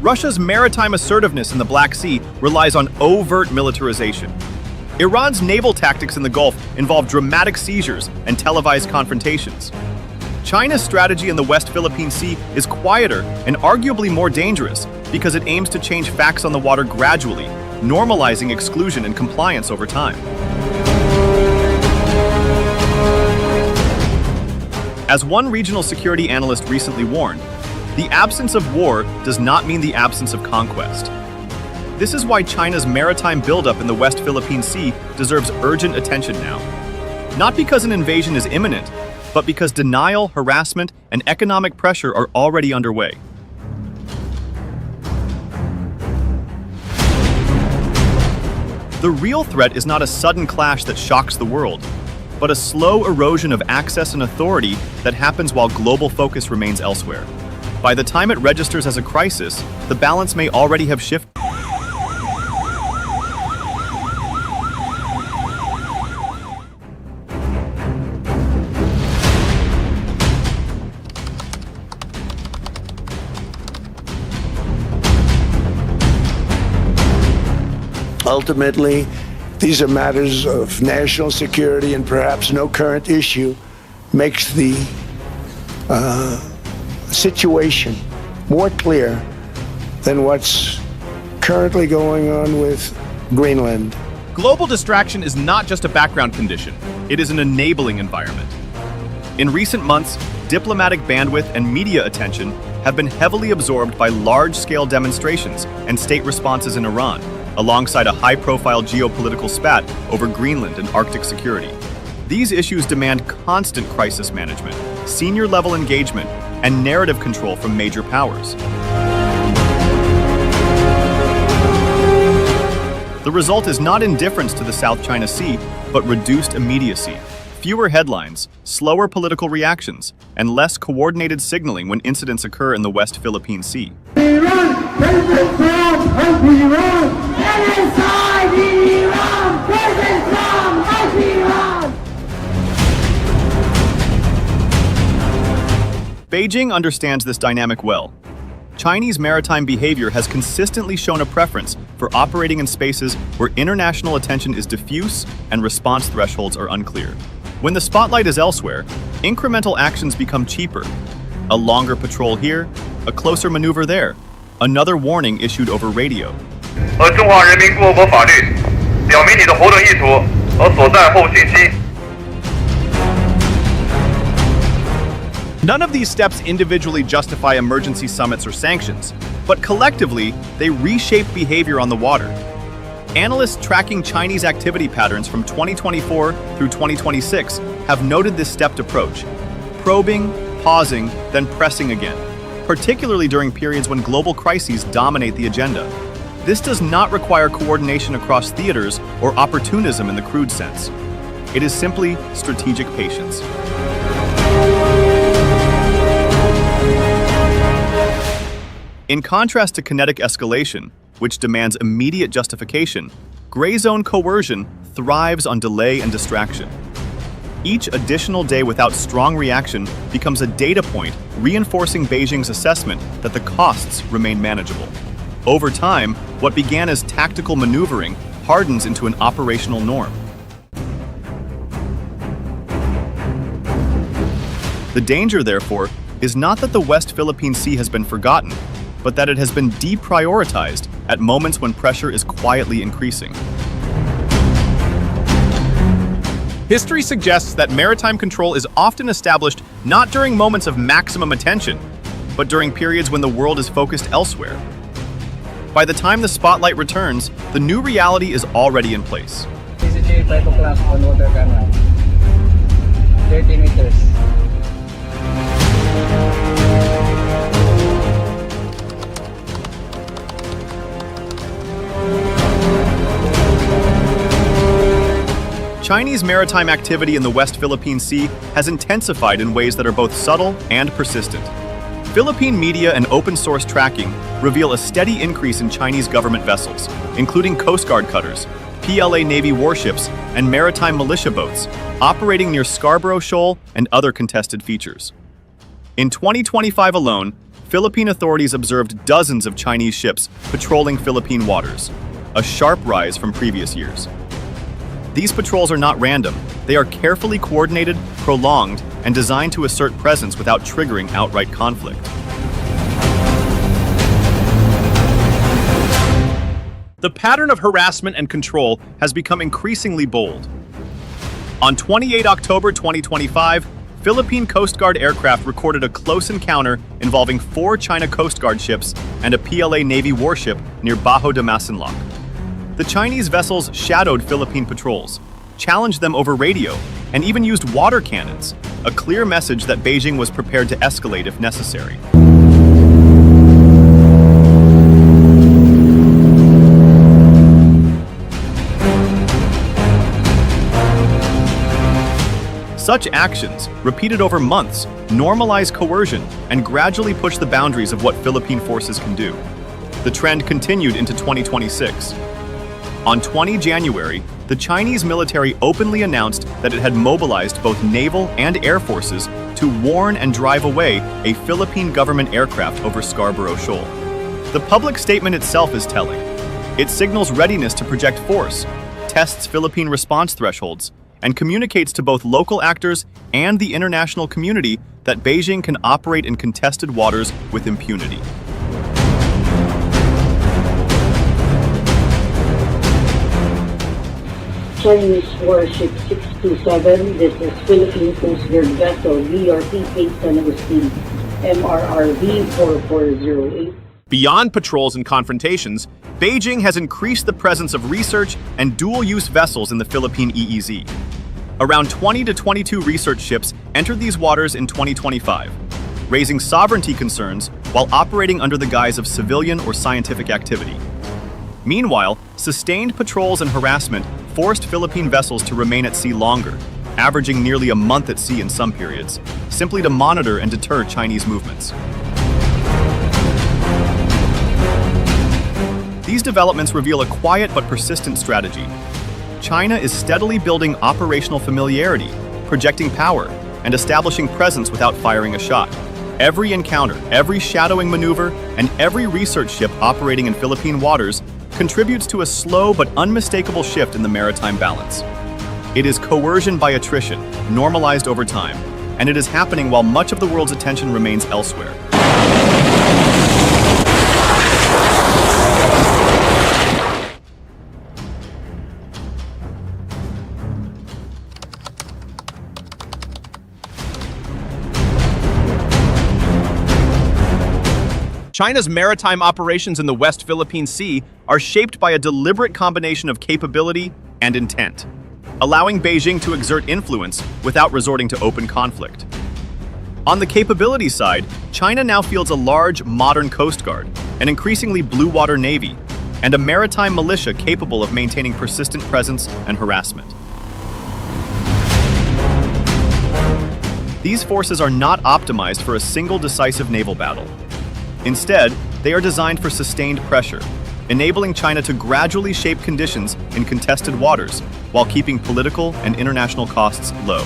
Russia's maritime assertiveness in the Black Sea relies on overt militarization. Iran's naval tactics in the Gulf involve dramatic seizures and televised confrontations. China's strategy in the West Philippine Sea is quieter and arguably more dangerous because it aims to change facts on the water gradually, normalizing exclusion and compliance over time. As one regional security analyst recently warned, the absence of war does not mean the absence of conquest. This is why China's maritime buildup in the West Philippine Sea deserves urgent attention now. Not because an invasion is imminent, but because denial, harassment, and economic pressure are already underway. The real threat is not a sudden clash that shocks the world, but a slow erosion of access and authority that happens while global focus remains elsewhere. By the time it registers as a crisis, the balance may already have shifted. Ultimately, these are matters of national security and perhaps no current issue makes the situation more clear than what's currently going on with Greenland. Global distraction is not just a background condition, it is an enabling environment. In recent months, diplomatic bandwidth and media attention have been heavily absorbed by large-scale demonstrations and state responses in Iran, alongside a high-profile geopolitical spat over Greenland and Arctic security. These issues demand constant crisis management, senior-level engagement, and narrative control from major powers. The result is not indifference to the South China Sea, but reduced immediacy, fewer headlines, slower political reactions, and less coordinated signaling when incidents occur in the West Philippine Sea. Iran, President Trump, anti-Iran! Genocide in Iran! President Trump, anti-Iran! Beijing understands this dynamic well. Chinese maritime behavior has consistently shown a preference for operating in spaces where international attention is diffuse and response thresholds are unclear. When the spotlight is elsewhere, incremental actions become cheaper. A longer patrol here, a closer maneuver there, another warning issued over radio. 中华人民共和国法律表明你的活动意图和所在后信息。 None of these steps individually justify emergency summits or sanctions, but collectively, they reshape behavior on the water. Analysts tracking Chinese activity patterns from 2024 through 2026 have noted this stepped approach, probing, pausing, then pressing again, particularly during periods when global crises dominate the agenda. This does not require coordination across theaters or opportunism in the crude sense. It is simply strategic patience. In contrast to kinetic escalation, which demands immediate justification, gray zone coercion thrives on delay and distraction. Each additional day without strong reaction becomes a data point reinforcing Beijing's assessment that the costs remain manageable. Over time, what began as tactical maneuvering hardens into an operational norm. The danger, therefore, is not that the West Philippine Sea has been forgotten, but that it has been deprioritized at moments when pressure is quietly increasing. History suggests that maritime control is often established not during moments of maximum attention, but during periods when the world is focused elsewhere. By the time the spotlight returns, the new reality is already in place. PCG 5 o'clock on water canal. 30 meters. Chinese maritime activity in the West Philippine Sea has intensified in ways that are both subtle and persistent. Philippine media and open-source tracking reveal a steady increase in Chinese government vessels, including Coast Guard cutters, PLA Navy warships, and maritime militia boats, operating near Scarborough Shoal and other contested features. In 2025 alone, Philippine authorities observed dozens of Chinese ships patrolling Philippine waters, a sharp rise from previous years. These patrols are not random. They are carefully coordinated, prolonged, and designed to assert presence without triggering outright conflict. The pattern of harassment and control has become increasingly bold. On 28 October 2025, Philippine Coast Guard aircraft recorded a close encounter involving 4 China Coast Guard ships and a PLA Navy warship near Bajo de Masinloc. The Chinese vessels shadowed Philippine patrols, challenged them over radio, and even used water cannons, a clear message that Beijing was prepared to escalate if necessary. Such actions, repeated over months, normalize coercion and gradually push the boundaries of what Philippine forces can do. The trend continued into 2026. On 20 January, the Chinese military openly announced that it had mobilized both naval and air forces to warn and drive away a Philippine government aircraft over Scarborough Shoal. The public statement itself is telling. It signals readiness to project force, tests Philippine response thresholds, and communicates to both local actors and the international community that Beijing can operate in contested waters with impunity. Chinese Warship 627, this is Philippine Coast Guard vessel BRP Cape San Agustin, MRRV 4408. Beyond patrols and confrontations, Beijing has increased the presence of research and dual-use vessels in the Philippine EEZ. Around 20 to 22 research ships entered these waters in 2025, raising sovereignty concerns while operating under the guise of civilian or scientific activity. Meanwhile, sustained patrols and harassment forced Philippine vessels to remain at sea longer, averaging nearly a month at sea in some periods, simply to monitor and deter Chinese movements. These developments reveal a quiet but persistent strategy. China is steadily building operational familiarity, projecting power, and establishing presence without firing a shot. Every encounter, every shadowing maneuver, and every research ship operating in Philippine waters contributes to a slow but unmistakable shift in the maritime balance. It is coercion by attrition, normalized over time, and it is happening while much of the world's attention remains elsewhere. China's maritime operations in the West Philippine Sea are shaped by a deliberate combination of capability and intent, allowing Beijing to exert influence without resorting to open conflict. On the capability side, China now fields a large, modern coast guard, an increasingly blue water navy, and a maritime militia capable of maintaining persistent presence and harassment. These forces are not optimized for a single decisive naval battle. Instead, they are designed for sustained pressure, enabling China to gradually shape conditions in contested waters while keeping political and international costs low.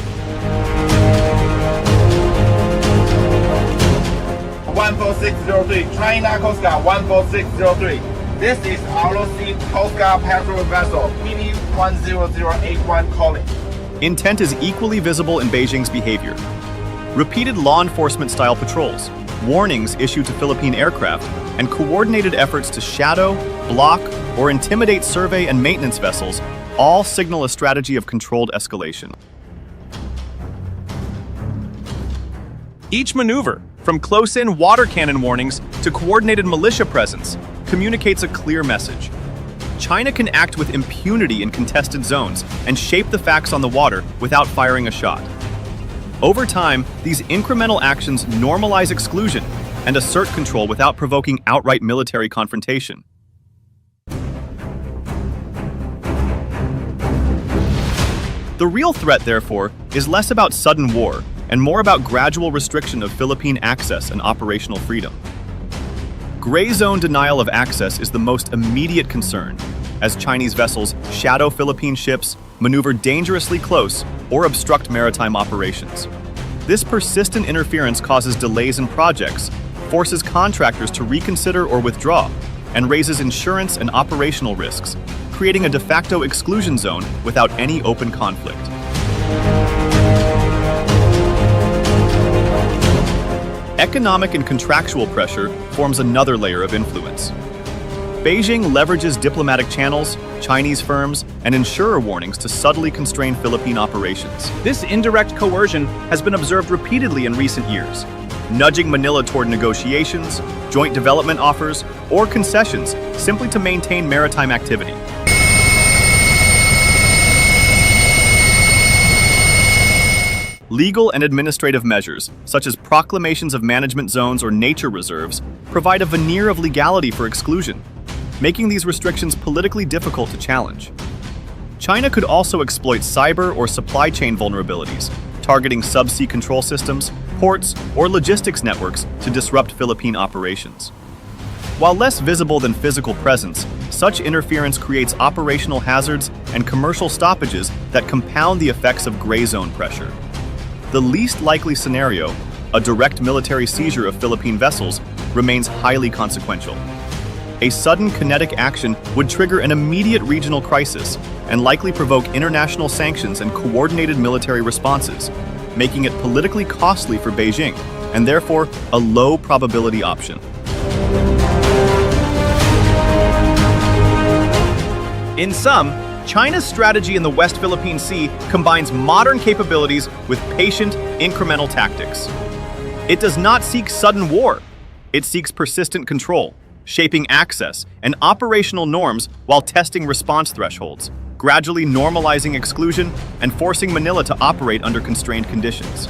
14603, China Coast Guard 14603. This is ROC Coast Guard patrol vessel PD10081 calling. Intent is equally visible in Beijing's behavior. Repeated law enforcement-style patrols, warnings issued to Philippine aircraft, and coordinated efforts to shadow, block, or intimidate survey and maintenance vessels all signal a strategy of controlled escalation. Each maneuver, from close-in water cannon warnings to coordinated militia presence, communicates a clear message. China can act with impunity in contested zones and shape the facts on the water without firing a shot. Over time, these incremental actions normalize exclusion and assert control without provoking outright military confrontation. The real threat, therefore, is less about sudden war and more about gradual restriction of Philippine access and operational freedom. Gray zone denial of access is the most immediate concern, as Chinese vessels shadow Philippine ships, maneuver dangerously close, or obstruct maritime operations. This persistent interference causes delays in projects, forces contractors to reconsider or withdraw, and raises insurance and operational risks, creating a de facto exclusion zone without any open conflict. Economic and contractual pressure forms another layer of influence. Beijing leverages diplomatic channels, Chinese firms, and insurer warnings to subtly constrain Philippine operations. This indirect coercion has been observed repeatedly in recent years, nudging Manila toward negotiations, joint development offers, or concessions simply to maintain maritime activity. Legal and administrative measures, such as proclamations of management zones or nature reserves, provide a veneer of legality for exclusion, making these restrictions politically difficult to challenge. China could also exploit cyber or supply chain vulnerabilities, targeting subsea control systems, ports, or logistics networks to disrupt Philippine operations. While less visible than physical presence, such interference creates operational hazards and commercial stoppages that compound the effects of gray zone pressure. The least likely scenario, a direct military seizure of Philippine vessels, remains highly consequential. a sudden kinetic action would trigger an immediate regional crisis and likely provoke international sanctions and coordinated military responses, making it politically costly for Beijing and therefore a low probability option. In sum, China's strategy in the West Philippine Sea combines modern capabilities with patient, incremental tactics. It does not seek sudden war. It seeks persistent control, shaping access and operational norms while testing response thresholds, gradually normalizing exclusion and forcing Manila to operate under constrained conditions.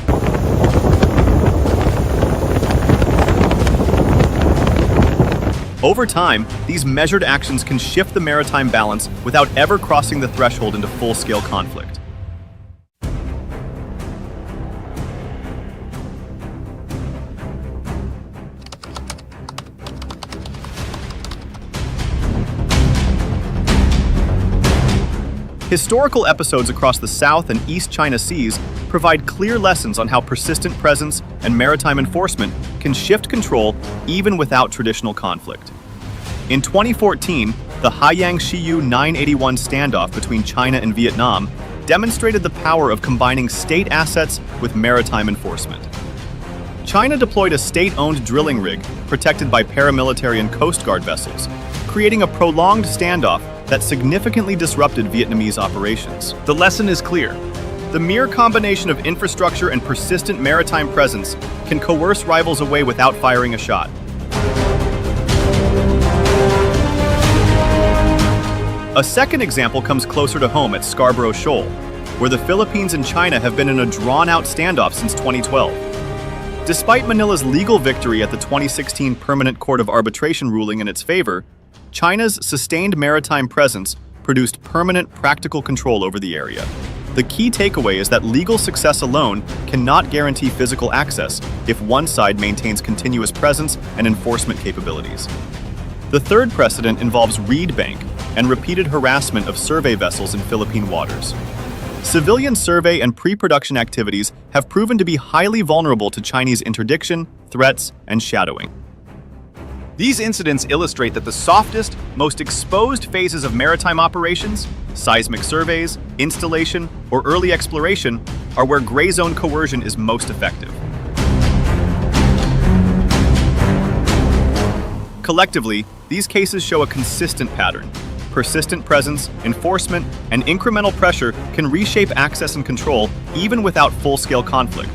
Over time, these measured actions can shift the maritime balance without ever crossing the threshold into full-scale conflict. Historical episodes across the South and East China Seas provide clear lessons on how persistent presence and maritime enforcement can shift control even without traditional conflict. In 2014, the Haiyang-Shiyu 981 standoff between China and Vietnam demonstrated the power of combining state assets with maritime enforcement. China deployed a state-owned drilling rig protected by paramilitary and Coast Guard vessels, creating a prolonged standoff that significantly disrupted Vietnamese operations. The lesson is clear. The mere combination of infrastructure and persistent maritime presence can coerce rivals away without firing a shot. A second example comes closer to home at Scarborough Shoal, where the Philippines and China have been in a drawn-out standoff since 2012. Despite Manila's legal victory at the 2016 Permanent Court of Arbitration ruling in its favor, China's sustained maritime presence produced permanent practical control over the area. The key takeaway is that legal success alone cannot guarantee physical access if one side maintains continuous presence and enforcement capabilities. The third precedent involves reed bank and repeated harassment of survey vessels in Philippine waters. Civilian survey and pre-production activities have proven to be highly vulnerable to Chinese interdiction, threats, and shadowing. These incidents illustrate that the softest, most exposed phases of maritime operations, seismic surveys, installation, or early exploration, are where gray zone coercion is most effective. Collectively, these cases show a consistent pattern. Persistent presence, enforcement, and incremental pressure can reshape access and control even without full-scale conflict.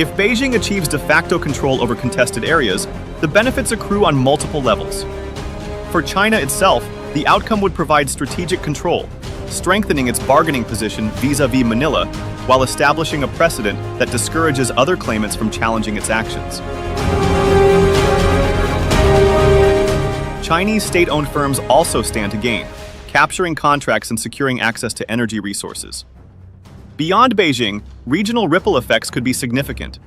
If Beijing achieves de facto control over contested areas, the benefits accrue on multiple levels. For China itself, the outcome would provide strategic control, strengthening its bargaining position vis-à-vis Manila, while establishing a precedent that discourages other claimants from challenging its actions. Chinese state-owned firms also stand to gain, capturing contracts and securing access to energy resources. Beyond Beijing, regional ripple effects could be significant.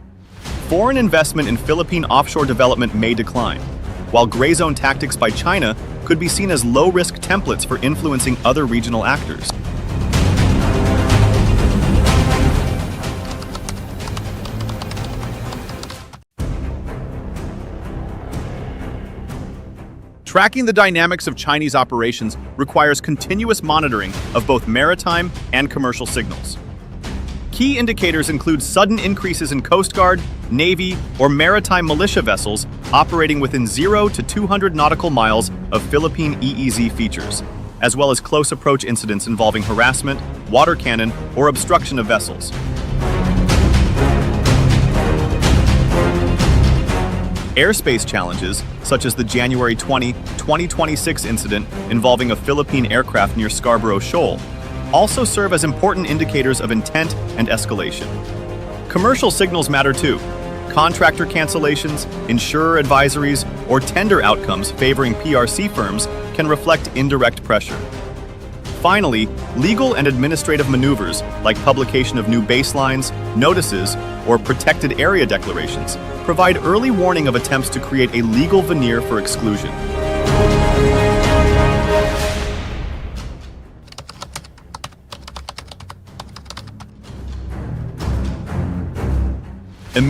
Foreign investment in Philippine offshore development may decline, while gray zone tactics by China could be seen as low-risk templates for influencing other regional actors. Tracking the dynamics of Chinese operations requires continuous monitoring of both maritime and commercial signals. Key indicators include sudden increases in Coast Guard, Navy, or maritime militia vessels operating within 0 to 200 nautical miles of Philippine EEZ features, as well as close approach incidents involving harassment, water cannon, or obstruction of vessels. Airspace challenges, such as the January 20, 2026 incident involving a Philippine aircraft near Scarborough Shoal, also serve as important indicators of intent and escalation. Commercial signals matter too. Contractor cancellations, insurer advisories, or tender outcomes favoring PRC firms can reflect indirect pressure. Finally, legal and administrative maneuvers like publication of new baselines, notices, or protected area declarations provide early warning of attempts to create a legal veneer for exclusion.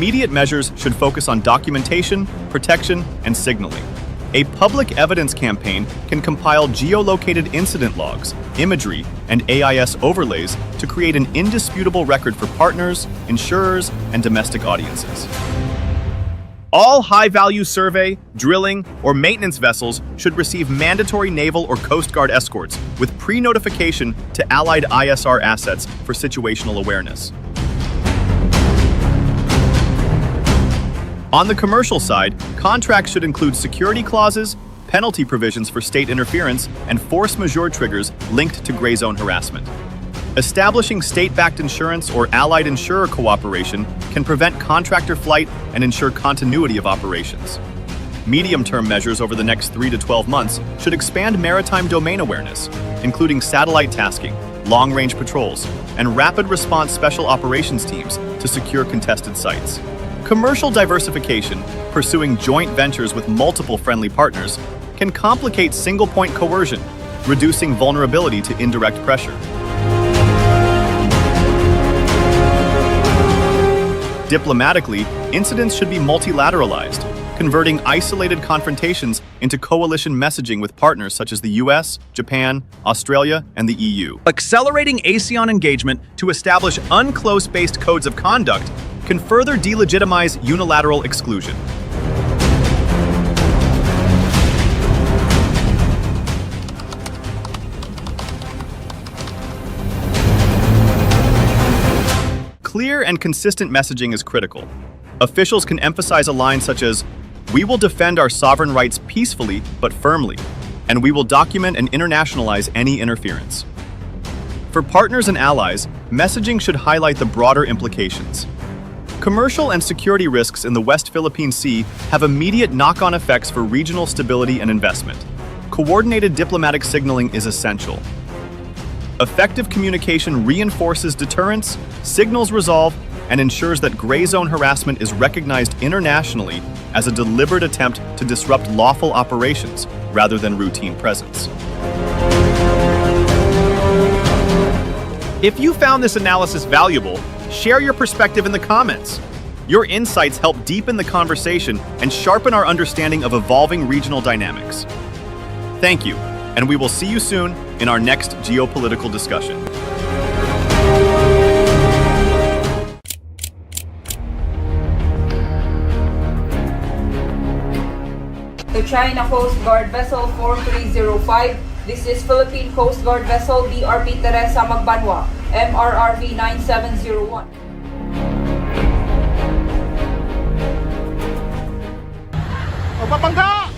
Immediate measures should focus on documentation, protection, and signaling. A public evidence campaign can compile geolocated incident logs, imagery, and AIS overlays to create an indisputable record for partners, insurers, and domestic audiences. All high-value survey, drilling, or maintenance vessels should receive mandatory naval or Coast Guard escorts with pre-notification to Allied ISR assets for situational awareness. On the commercial side, contracts should include security clauses, penalty provisions for state interference, and force majeure triggers linked to gray zone harassment. Establishing state-backed insurance or allied insurer cooperation can prevent contractor flight and ensure continuity of operations. Medium-term measures over the next 3 to 12 months should expand maritime domain awareness, including satellite tasking, long-range patrols, and rapid response special operations teams to secure contested sites. Commercial diversification, pursuing joint ventures with multiple friendly partners, can complicate single-point coercion, reducing vulnerability to indirect pressure. Diplomatically, incidents should be multilateralized, converting isolated confrontations into coalition messaging with partners such as the US, Japan, Australia, and the EU. Accelerating ASEAN engagement to establish UNCLOS-based codes of conduct can further delegitimize unilateral exclusion. Clear and consistent messaging is critical. Officials can emphasize a line such as, "We will defend our sovereign rights peacefully but firmly, and we will document and internationalize any interference." For partners and allies, messaging should highlight the broader implications. Commercial and security risks in the West Philippine Sea have immediate knock-on effects for regional stability and investment. Coordinated diplomatic signaling is essential. Effective communication reinforces deterrence, signals resolve, and ensures that gray zone harassment is recognized internationally as a deliberate attempt to disrupt lawful operations rather than routine presence. If you found this analysis valuable, share your perspective in the comments. Your insights help deepen the conversation and sharpen our understanding of evolving regional dynamics. Thank you, and we will see you soon in our next geopolitical discussion. To China Coast Guard Vessel 4305, this is Philippine Coast Guard Vessel BRP Teresa Magbanwa, MRRV 9701. Pabangga!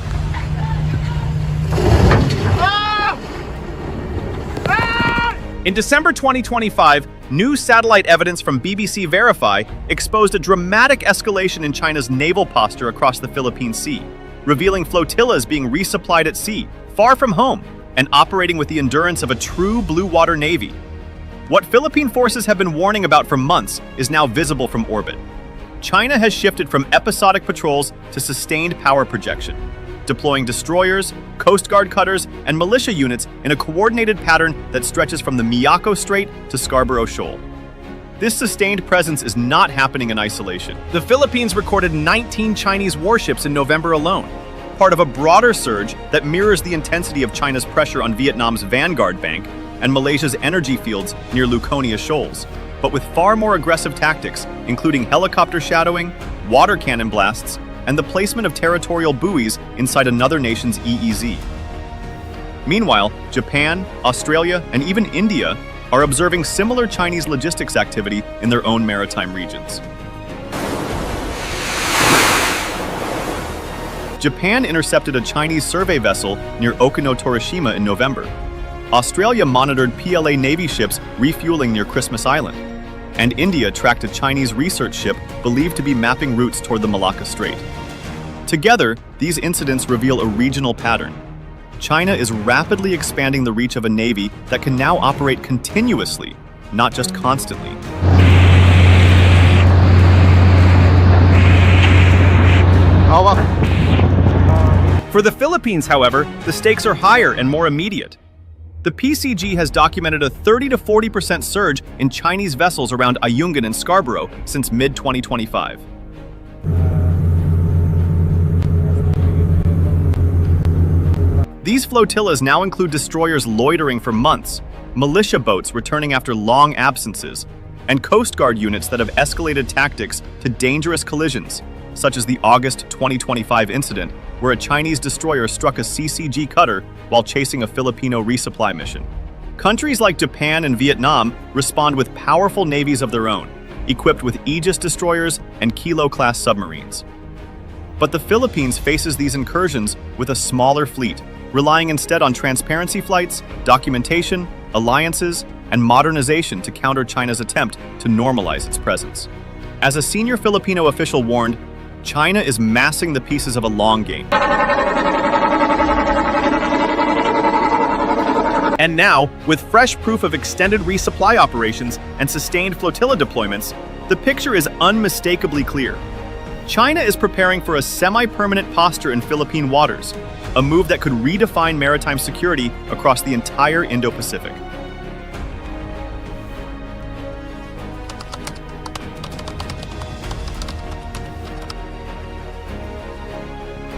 In December 2025, new satellite evidence from BBC Verify exposed a dramatic escalation in China's naval posture across the Philippine Sea, revealing flotillas being resupplied at sea, far from home, and operating with the endurance of a true blue water navy. What Philippine forces have been warning about for months is now visible from orbit. China has shifted from episodic patrols to sustained power projection, deploying destroyers, Coast Guard cutters, and militia units in a coordinated pattern that stretches from the Miyako Strait to Scarborough Shoal. This sustained presence is not happening in isolation. The Philippines recorded 19 Chinese warships in November alone, part of a broader surge that mirrors the intensity of China's pressure on Vietnam's Vanguard Bank and Malaysia's energy fields near Luconia Shoals, but with far more aggressive tactics, including helicopter shadowing, water cannon blasts, and the placement of territorial buoys inside another nation's EEZ. Meanwhile, Japan, Australia, and even India are observing similar Chinese logistics activity in their own maritime regions. Japan intercepted a Chinese survey vessel near Okino Torishima in November. Australia monitored PLA Navy ships refueling near Christmas Island. And India tracked a Chinese research ship believed to be mapping routes toward the Malacca Strait. Together, these incidents reveal a regional pattern. China is rapidly expanding the reach of a navy that can now operate continuously, not just constantly. For the Philippines, however, the stakes are higher and more immediate. The PCG has documented a 30 to 40% surge in Chinese vessels around Ayungin and Scarborough since mid-2025. These flotillas now include destroyers loitering for months, militia boats returning after long absences, and Coast Guard units that have escalated tactics to dangerous collisions, such as the August 2025 incident where a Chinese destroyer struck a CCG cutter while chasing a Filipino resupply mission. Countries like Japan and Vietnam respond with powerful navies of their own, equipped with Aegis destroyers and Kilo-class submarines. But the Philippines faces these incursions with a smaller fleet, relying instead on transparency flights, documentation, alliances, and modernization to counter China's attempt to normalize its presence. As a senior Filipino official warned, China is massing the pieces of a long game. And now, with fresh proof of extended resupply operations and sustained flotilla deployments, the picture is unmistakably clear. China is preparing for a semi-permanent posture in Philippine waters, a move that could redefine maritime security across the entire Indo-Pacific.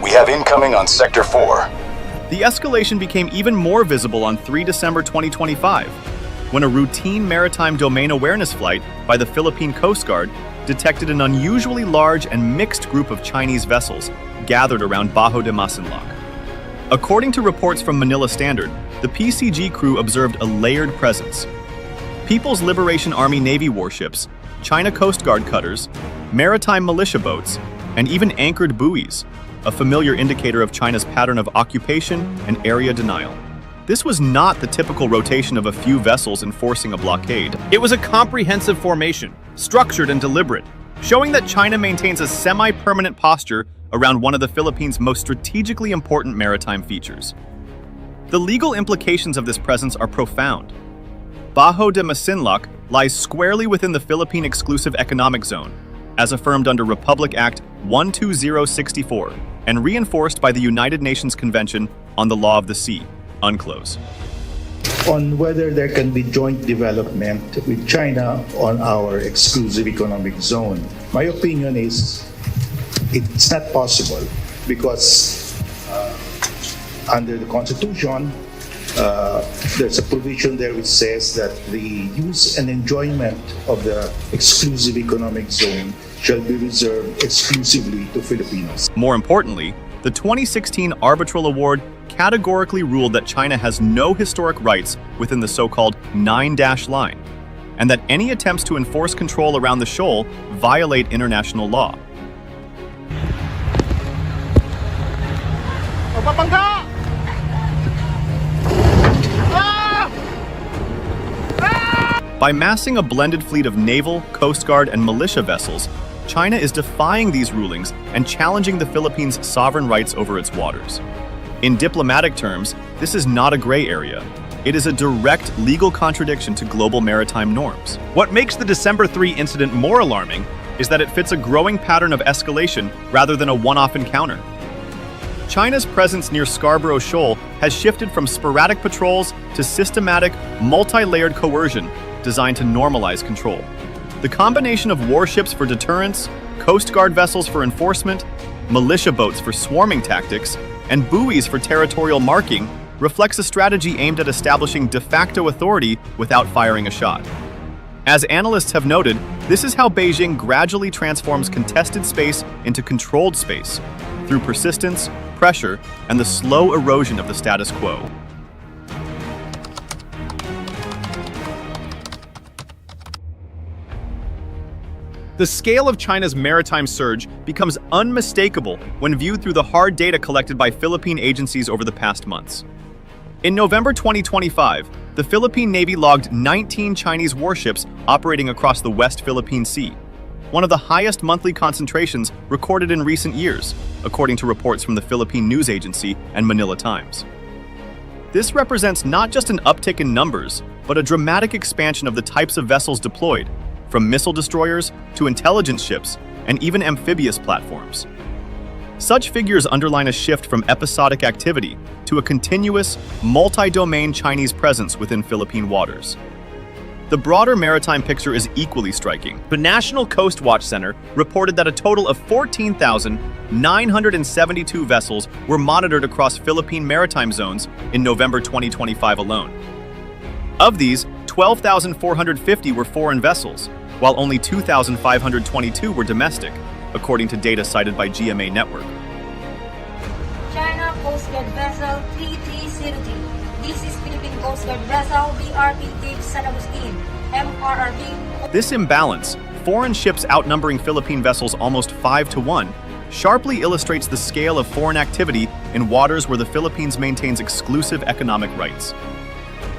We have incoming on Sector 4. The escalation became even more visible on 3 December 2025, when a routine maritime domain awareness flight by the Philippine Coast Guard detected an unusually large and mixed group of Chinese vessels gathered around Bajo de Masinloc. According to reports from Manila Standard, the PCG crew observed a layered presence. People's Liberation Army Navy warships, China Coast Guard cutters, maritime militia boats, and even anchored buoys, a familiar indicator of China's pattern of occupation and area denial. This was not the typical rotation of a few vessels enforcing a blockade. It was a comprehensive formation, structured and deliberate, showing that China maintains a semi-permanent posture around one of the Philippines' most strategically important maritime features. The legal implications of this presence are profound. Bajo de Masinloc lies squarely within the Philippine Exclusive Economic Zone, as affirmed under Republic Act 12064 and reinforced by the United Nations Convention on the Law of the Sea, UNCLOS. On whether there can be joint development with China on our exclusive economic zone. My opinion is it's not possible because under the Constitution, there's a provision there which says that the use and enjoyment of the exclusive economic zone shall be reserved exclusively to Filipinos. More importantly, the 2016 Arbitral Award categorically ruled that China has no historic rights within the so-called 9-dash line, and that any attempts to enforce control around the shoal violate international law. By massing a blended fleet of naval, coast guard, and militia vessels, China is defying these rulings and challenging the Philippines' sovereign rights over its waters. In diplomatic terms, this is not a gray area. It is a direct legal contradiction to global maritime norms. What makes the December 3 incident more alarming is that it fits a growing pattern of escalation rather than a one-off encounter. China's presence near Scarborough Shoal has shifted from sporadic patrols to systematic, multi-layered coercion designed to normalize control. The combination of warships for deterrence, Coast Guard vessels for enforcement, militia boats for swarming tactics, and buoys for territorial marking reflects a strategy aimed at establishing de facto authority without firing a shot. As analysts have noted, this is how Beijing gradually transforms contested space into controlled space, through persistence, pressure, and the slow erosion of the status quo. The scale of China's maritime surge becomes unmistakable when viewed through the hard data collected by Philippine agencies over the past months. In November 2025, the Philippine Navy logged 19 Chinese warships operating across the West Philippine Sea, one of the highest monthly concentrations recorded in recent years, according to reports from the Philippine News Agency and Manila Times. This represents not just an uptick in numbers, but a dramatic expansion of the types of vessels deployed, from missile destroyers to intelligence ships and even amphibious platforms. Such figures underline a shift from episodic activity to a continuous, multi-domain Chinese presence within Philippine waters. the broader maritime picture is equally striking. The National Coast Watch Center reported that a total of 14,972 vessels were monitored across Philippine maritime zones in November 2025 alone. Of these, 12,450 were foreign vessels, while only 2,522 were domestic, according to data cited by GMA Network. China Coast Guard Vessel 3303. This is Philippine Coast Guard Vessel BRP Cape San Agustin, MRRV. This imbalance, foreign ships outnumbering Philippine vessels almost 5-1, sharply illustrates the scale of foreign activity in waters where the Philippines maintains exclusive economic rights.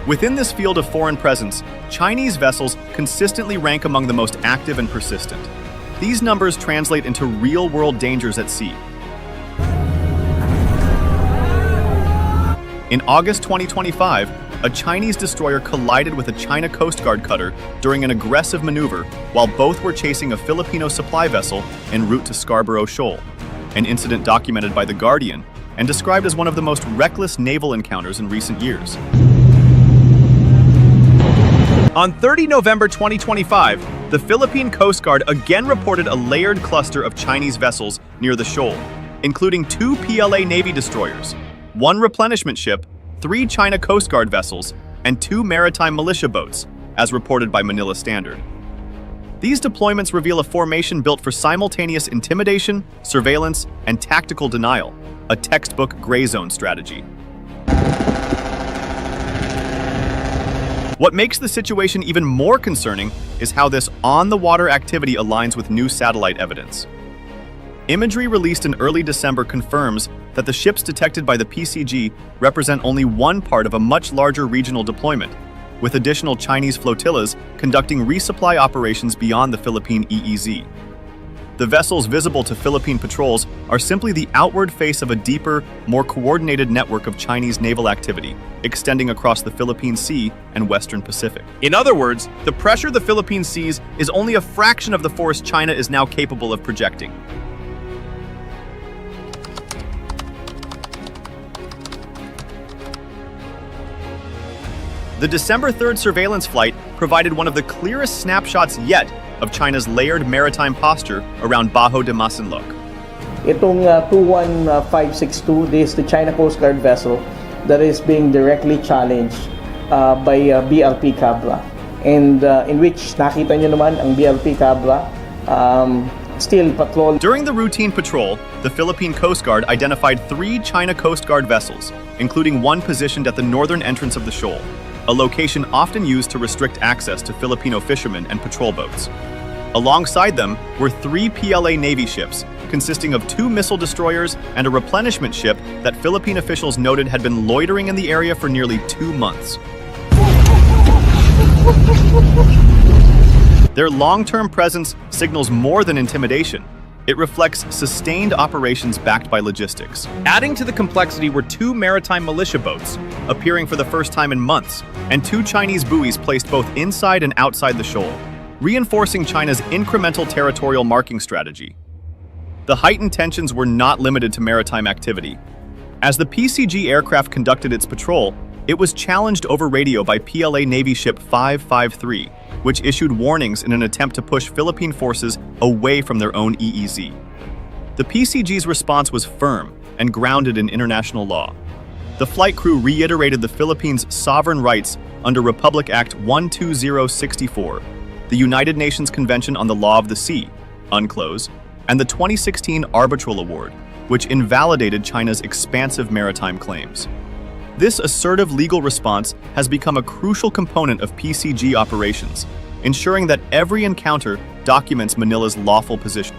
Within this field of foreign presence, Chinese vessels consistently rank among the most active and persistent. These numbers translate into real-world dangers at sea. In August 2025, a Chinese destroyer collided with a China Coast Guard cutter during an aggressive maneuver while both were chasing a Filipino supply vessel en route to Scarborough Shoal, an incident documented by The Guardian and described as one of the most reckless naval encounters in recent years. On 30 November 2025, the Philippine Coast Guard again reported a layered cluster of Chinese vessels near the shoal, including 2 PLA Navy destroyers, 1 replenishment ship, 3 China Coast Guard vessels, and 2 maritime militia boats, as reported by Manila Standard. These deployments reveal a formation built for simultaneous intimidation, surveillance, and tactical denial, a textbook gray zone strategy. What makes the situation even more concerning is how this on-the-water activity aligns with new satellite evidence. Imagery released in early December confirms that the ships detected by the PCG represent only one part of a much larger regional deployment, with additional Chinese flotillas conducting resupply operations beyond the Philippine EEZ. The vessels visible to Philippine patrols are simply the outward face of a deeper, more coordinated network of Chinese naval activity, extending across the Philippine Sea and Western Pacific. In other words, the pressure the Philippines sees is only a fraction of the force China is now capable of projecting. The December 3rd surveillance flight provided one of the clearest snapshots yet of China's layered maritime posture around Bajo de Masinloc. Itong 21562, this is the China Coast Guard vessel that is being directly challenged by BLP Cabra, and in which nakita nyo naman ang BLP Cabra still patrol. During the routine patrol, the Philippine Coast Guard identified 3 China Coast Guard vessels, including one positioned at the northern entrance of the shoal, a location often used to restrict access to Filipino fishermen and patrol boats. Alongside them were 3 PLA Navy ships, consisting of 2 missile destroyers and a replenishment ship that Philippine officials noted had been loitering in the area for nearly 2 months. Their long-term presence signals more than intimidation. It reflects sustained operations backed by logistics. Adding to the complexity were 2 maritime militia boats, appearing for the first time in months, and 2 Chinese buoys placed both inside and outside the shoal, reinforcing China's incremental territorial marking strategy. The heightened tensions were not limited to maritime activity. As the PCG aircraft conducted its patrol, it was challenged over radio by PLA Navy Ship 553, which issued warnings in an attempt to push Philippine forces away from their own EEZ. The PCG's response was firm and grounded in international law. The flight crew reiterated the Philippines' sovereign rights under Republic Act 12064, the United Nations Convention on the Law of the Sea, UNCLOS, and the 2016 Arbitral Award, which invalidated China's expansive maritime claims. This assertive legal response has become a crucial component of PCG operations, ensuring that every encounter documents Manila's lawful position.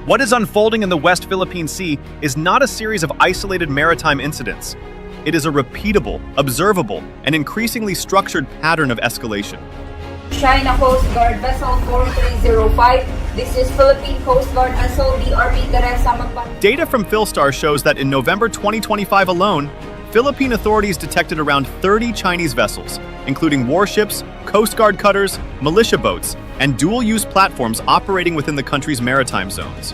What is unfolding in the West Philippine Sea is not a series of isolated maritime incidents. It is a repeatable, observable, and increasingly structured pattern of escalation. China Coast Guard Vessel 4305. This is Philippine Coast Guard vessel BRP Teresa Magbanwa. Data from Philstar shows that in November 2025 alone, Philippine authorities detected around 30 Chinese vessels, including warships, Coast Guard cutters, militia boats, and dual-use platforms operating within the country's maritime zones.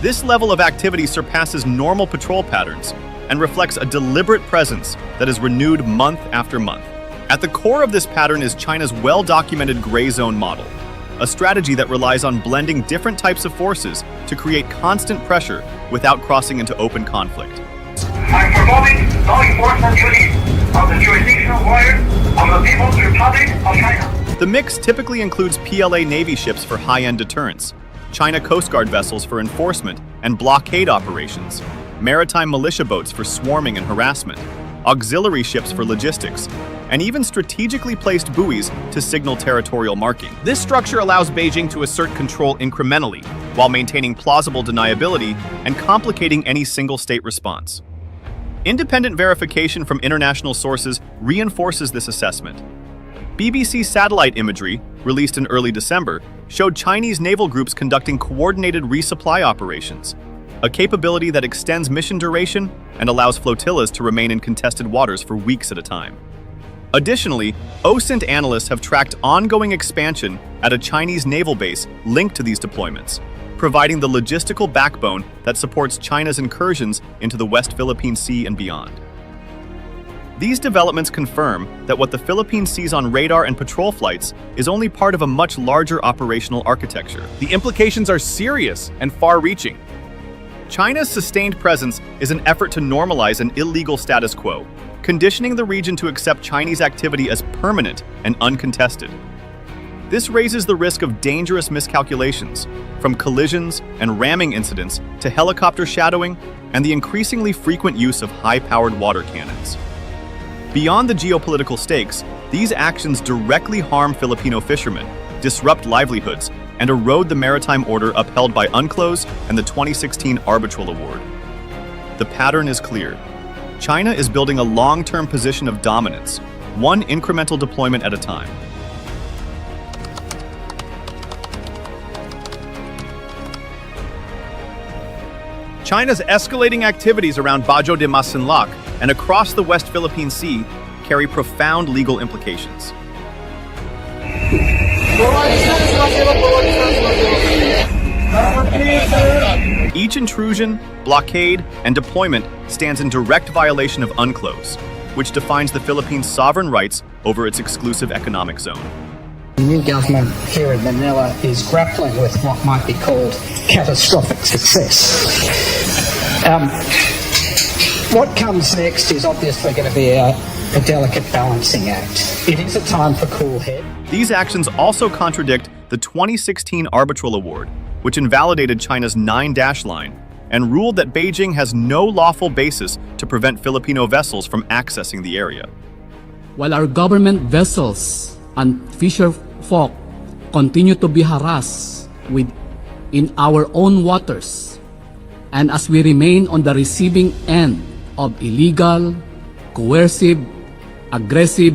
This level of activity surpasses normal patrol patterns and reflects a deliberate presence that is renewed month after month. At the core of this pattern is China's well-documented gray zone model, a strategy that relies on blending different types of forces to create constant pressure without crossing into open conflict. I'm performing law enforcement duties on the jurisdictional waters of the People's Republic of China. The mix typically includes PLA Navy ships for high-end deterrence, China Coast Guard vessels for enforcement and blockade operations, maritime militia boats for swarming and harassment, auxiliary ships for logistics, and even strategically placed buoys to signal territorial marking. This structure allows Beijing to assert control incrementally, while maintaining plausible deniability and complicating any single-state response. Independent verification from international sources reinforces this assessment. BBC satellite imagery, released in early December, showed Chinese naval groups conducting coordinated resupply operations, a capability that extends mission duration and allows flotillas to remain in contested waters for weeks at a time. Additionally, OSINT analysts have tracked ongoing expansion at a Chinese naval base linked to these deployments, providing the logistical backbone that supports China's incursions into the West Philippine Sea and beyond. These developments confirm that what the Philippines sees on radar and patrol flights is only part of a much larger operational architecture. The implications are serious and far-reaching. China's sustained presence is an effort to normalize an illegal status quo, conditioning the region to accept Chinese activity as permanent and uncontested. This raises the risk of dangerous miscalculations, from collisions and ramming incidents to helicopter shadowing and the increasingly frequent use of high-powered water cannons. Beyond the geopolitical stakes, these actions directly harm Filipino fishermen, disrupt livelihoods, and erode the maritime order upheld by UNCLOS and the 2016 Arbitral Award. The pattern is clear. China is building a long-term position of dominance, one incremental deployment at a time. China's escalating activities around Bajo de Masinloc and across the West Philippine Sea carry profound legal implications. Each intrusion, blockade, and deployment stands in direct violation of UNCLOS, which defines the Philippines' sovereign rights over its exclusive economic zone. The new government here in Manila is grappling with what might be called catastrophic success. What comes next is obviously going to be a delicate balancing act. It is a time for cool head. These actions also contradict the 2016 Arbitral Award, which invalidated China's 9-dash line and ruled that Beijing has no lawful basis to prevent Filipino vessels from accessing the area. While our government vessels and fisher folk continue to be harassed in our own waters, and as we remain on the receiving end of illegal, coercive, aggressive,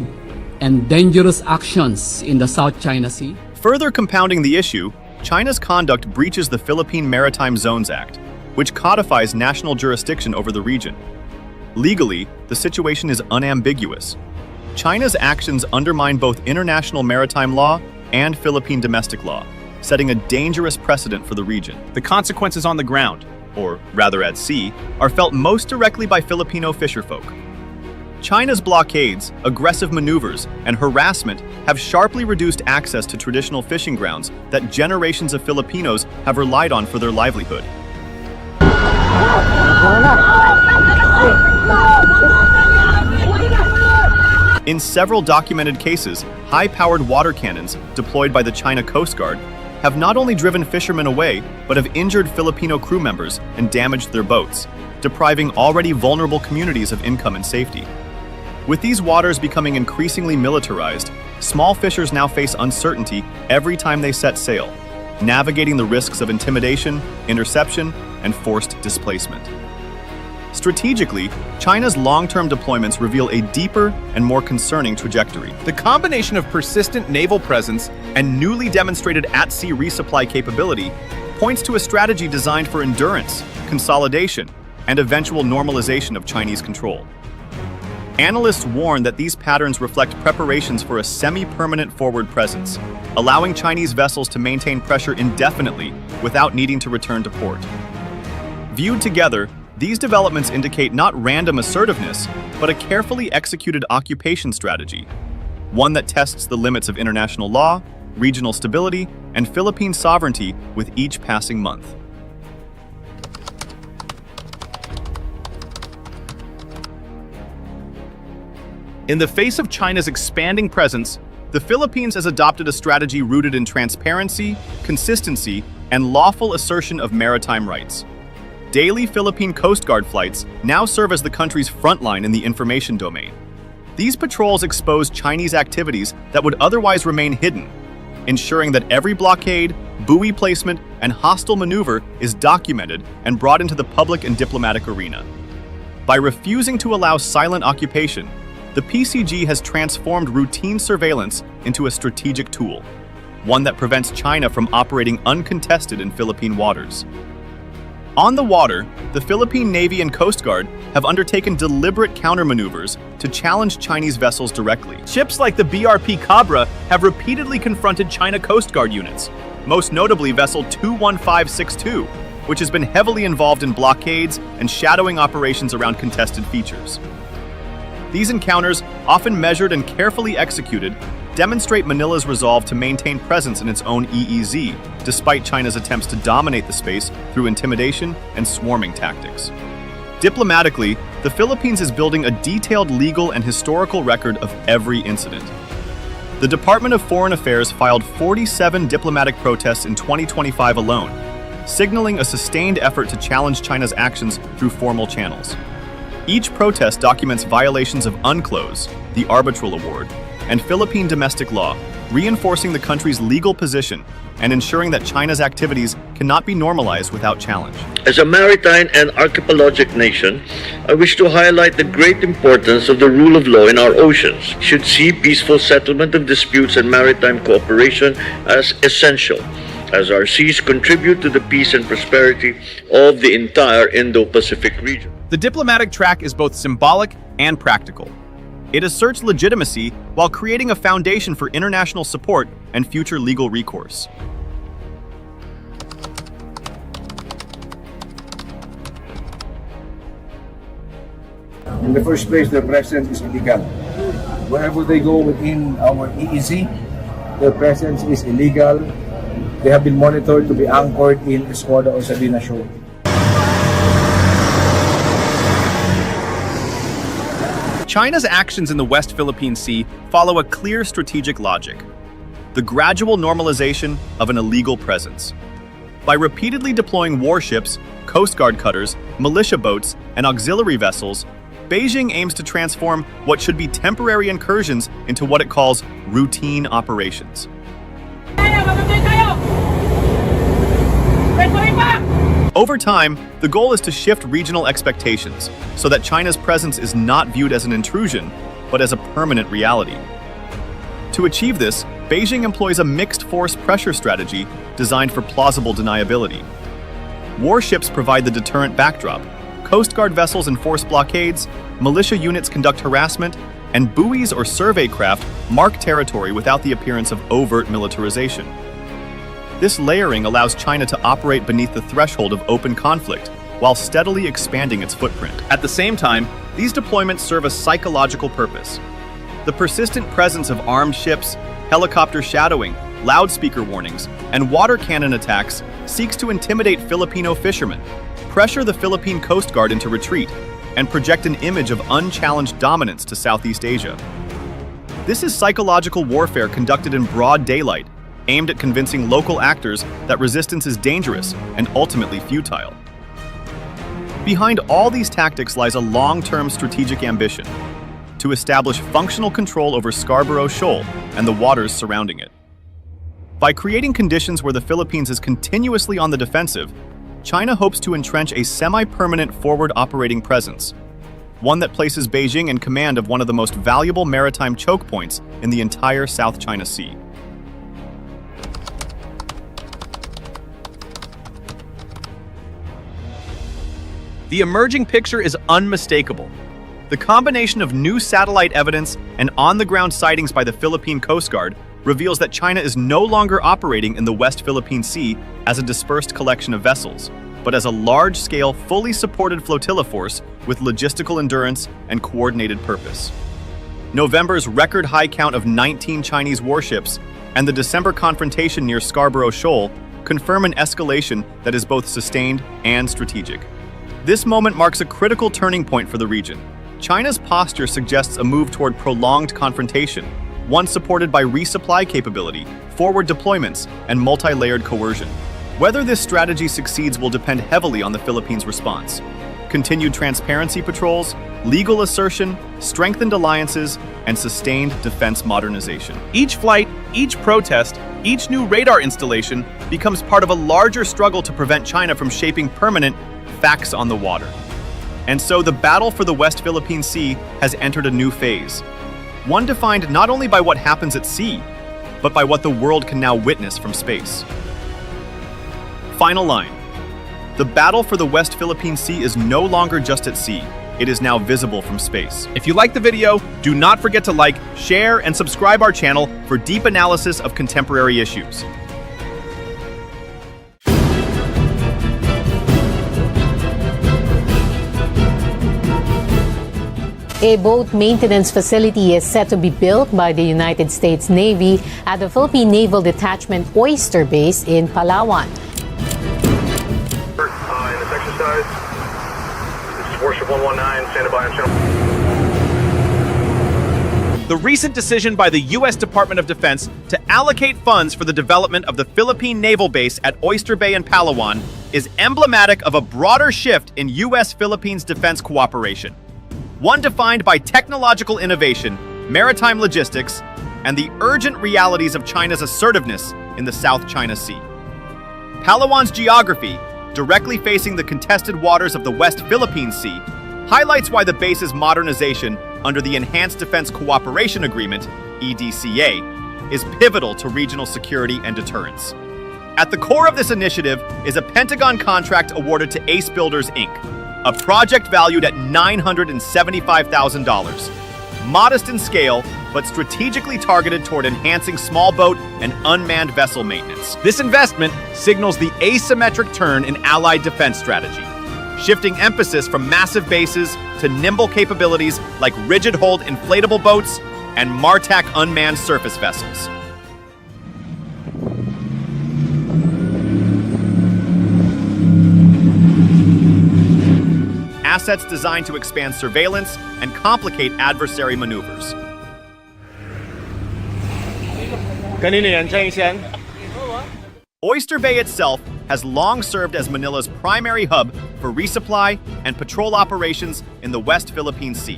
and dangerous actions in the South China Sea. Further compounding the issue, China's conduct breaches the Philippine Maritime Zones Act, which codifies national jurisdiction over the region. Legally, the situation is unambiguous. China's actions undermine both international maritime law and Philippine domestic law, setting a dangerous precedent for the region. The consequences on the ground, or rather at sea, are felt most directly by Filipino fisherfolk. China's blockades, aggressive maneuvers, and harassment have sharply reduced access to traditional fishing grounds that generations of Filipinos have relied on for their livelihood. In several documented cases, high-powered water cannons deployed by the China Coast Guard have not only driven fishermen away, but have injured Filipino crew members and damaged their boats, depriving already vulnerable communities of income and safety. With these waters becoming increasingly militarized, small fishers now face uncertainty every time they set sail, navigating the risks of intimidation, interception, and forced displacement. Strategically, China's long-term deployments reveal a deeper and more concerning trajectory. The combination of persistent naval presence and newly demonstrated at-sea resupply capability points to a strategy designed for endurance, consolidation, and eventual normalization of Chinese control. Analysts warn that these patterns reflect preparations for a semi-permanent forward presence, allowing Chinese vessels to maintain pressure indefinitely without needing to return to port. Viewed together, these developments indicate not random assertiveness, but a carefully executed occupation strategy, one that tests the limits of international law, regional stability, and Philippine sovereignty with each passing month. In the face of China's expanding presence, the Philippines has adopted a strategy rooted in transparency, consistency, and lawful assertion of maritime rights. Daily Philippine Coast Guard flights now serve as the country's front line in the information domain. These patrols expose Chinese activities that would otherwise remain hidden, ensuring that every blockade, buoy placement, and hostile maneuver is documented and brought into the public and diplomatic arena. By refusing to allow silent occupation, the PCG has transformed routine surveillance into a strategic tool, one that prevents China from operating uncontested in Philippine waters. On the water, the Philippine Navy and Coast Guard have undertaken deliberate countermaneuvers to challenge Chinese vessels directly. Ships like the BRP Cabra have repeatedly confronted China Coast Guard units, most notably vessel 21562, which has been heavily involved in blockades and shadowing operations around contested features. These encounters, often measured and carefully executed, demonstrate Manila's resolve to maintain presence in its own EEZ, despite China's attempts to dominate the space through intimidation and swarming tactics. Diplomatically, the Philippines is building a detailed legal and historical record of every incident. The Department of Foreign Affairs filed 47 diplomatic protests in 2025 alone, signaling a sustained effort to challenge China's actions through formal channels. Each protest documents violations of UNCLOS, the arbitral award, and Philippine domestic law, reinforcing the country's legal position and ensuring that China's activities cannot be normalized without challenge. As a maritime and archipelagic nation, I wish to highlight the great importance of the rule of law in our oceans. Should see peaceful settlement of disputes and maritime cooperation as essential, as our seas contribute to the peace and prosperity of the entire Indo-Pacific region. The diplomatic track is both symbolic and practical. It asserts legitimacy while creating a foundation for international support and future legal recourse. In the first place, their presence is illegal. Wherever they go within our EEZ, their presence is illegal. They have been monitored to be anchored in Scarborough Shoal. China's actions in the West Philippine Sea follow a clear strategic logic: the gradual normalization of an illegal presence. By repeatedly deploying warships, Coast Guard cutters, militia boats, and auxiliary vessels, Beijing aims to transform what should be temporary incursions into what it calls routine operations. Over time, the goal is to shift regional expectations so that China's presence is not viewed as an intrusion, but as a permanent reality. To achieve this, Beijing employs a mixed force pressure strategy designed for plausible deniability. Warships provide the deterrent backdrop, Coast Guard vessels enforce blockades, militia units conduct harassment, and buoys or survey craft mark territory without the appearance of overt militarization. This layering allows China to operate beneath the threshold of open conflict while steadily expanding its footprint. At the same time, these deployments serve a psychological purpose. The persistent presence of armed ships, helicopter shadowing, loudspeaker warnings, and water cannon attacks seeks to intimidate Filipino fishermen, pressure the Philippine Coast Guard into retreat, and project an image of unchallenged dominance to Southeast Asia. This is psychological warfare conducted in broad daylight, aimed at convincing local actors that resistance is dangerous and ultimately futile. Behind all these tactics lies a long-term strategic ambition: to establish functional control over Scarborough Shoal and the waters surrounding it. By creating conditions where the Philippines is continuously on the defensive, China hopes to entrench a semi-permanent forward operating presence, one that places Beijing in command of one of the most valuable maritime choke points in the entire South China Sea. The emerging picture is unmistakable. The combination of new satellite evidence and on-the-ground sightings by the Philippine Coast Guard reveals that China is no longer operating in the West Philippine Sea as a dispersed collection of vessels, but but as a large-scale, fully supported flotilla force with logistical endurance and coordinated purpose. November's record high count of 19 Chinese warships and the December confrontation near Scarborough Shoal confirm an escalation that is both sustained and strategic. This moment marks a critical turning point for the region. China's posture suggests a move toward prolonged confrontation, one supported by resupply capability, forward deployments, and multi-layered coercion. Whether this strategy succeeds will depend heavily on the Philippines' response. Continued transparency patrols, legal assertion, strengthened alliances, and sustained defense modernization. Each flight, each protest, each new radar installation becomes part of a larger struggle to prevent China from shaping permanent facts on the water. And so the battle for the West Philippine Sea has entered a new phase. One defined not only by what happens at sea, but by what the world can now witness from space. Final line. The battle for the West Philippine Sea is no longer just at sea. It is now visible from space. If you liked the video, do not forget to like, share, and subscribe our channel for deep analysis of contemporary issues. A boat maintenance facility is set to be built by the United States Navy at the Philippine Naval Detachment Oyster Base in Palawan. In this exercise, this is Warship 119, standing by on channel. The recent decision by the U.S. Department of Defense to allocate funds for the development of the Philippine Naval Base at Oyster Bay in Palawan is emblematic of a broader shift in U.S.-Philippines defense cooperation. One defined by technological innovation, maritime logistics, and the urgent realities of China's assertiveness in the South China Sea. Palawan's geography, directly facing the contested waters of the West Philippine Sea, highlights why the base's modernization under the Enhanced Defense Cooperation Agreement, EDCA, is pivotal to regional security and deterrence. At the core of this initiative is a Pentagon contract awarded to Ace Builders, Inc., a project valued at $975,000. Modest in scale, but strategically targeted toward enhancing small boat and unmanned vessel maintenance. This investment signals the asymmetric turn in Allied defense strategy, shifting emphasis from massive bases to nimble capabilities like rigid-hold inflatable boats and MARTAC unmanned surface vessels. Assets designed to expand surveillance and complicate adversary maneuvers. Oyster Bay itself has long served as Manila's primary hub for resupply and patrol operations in the West Philippine Sea,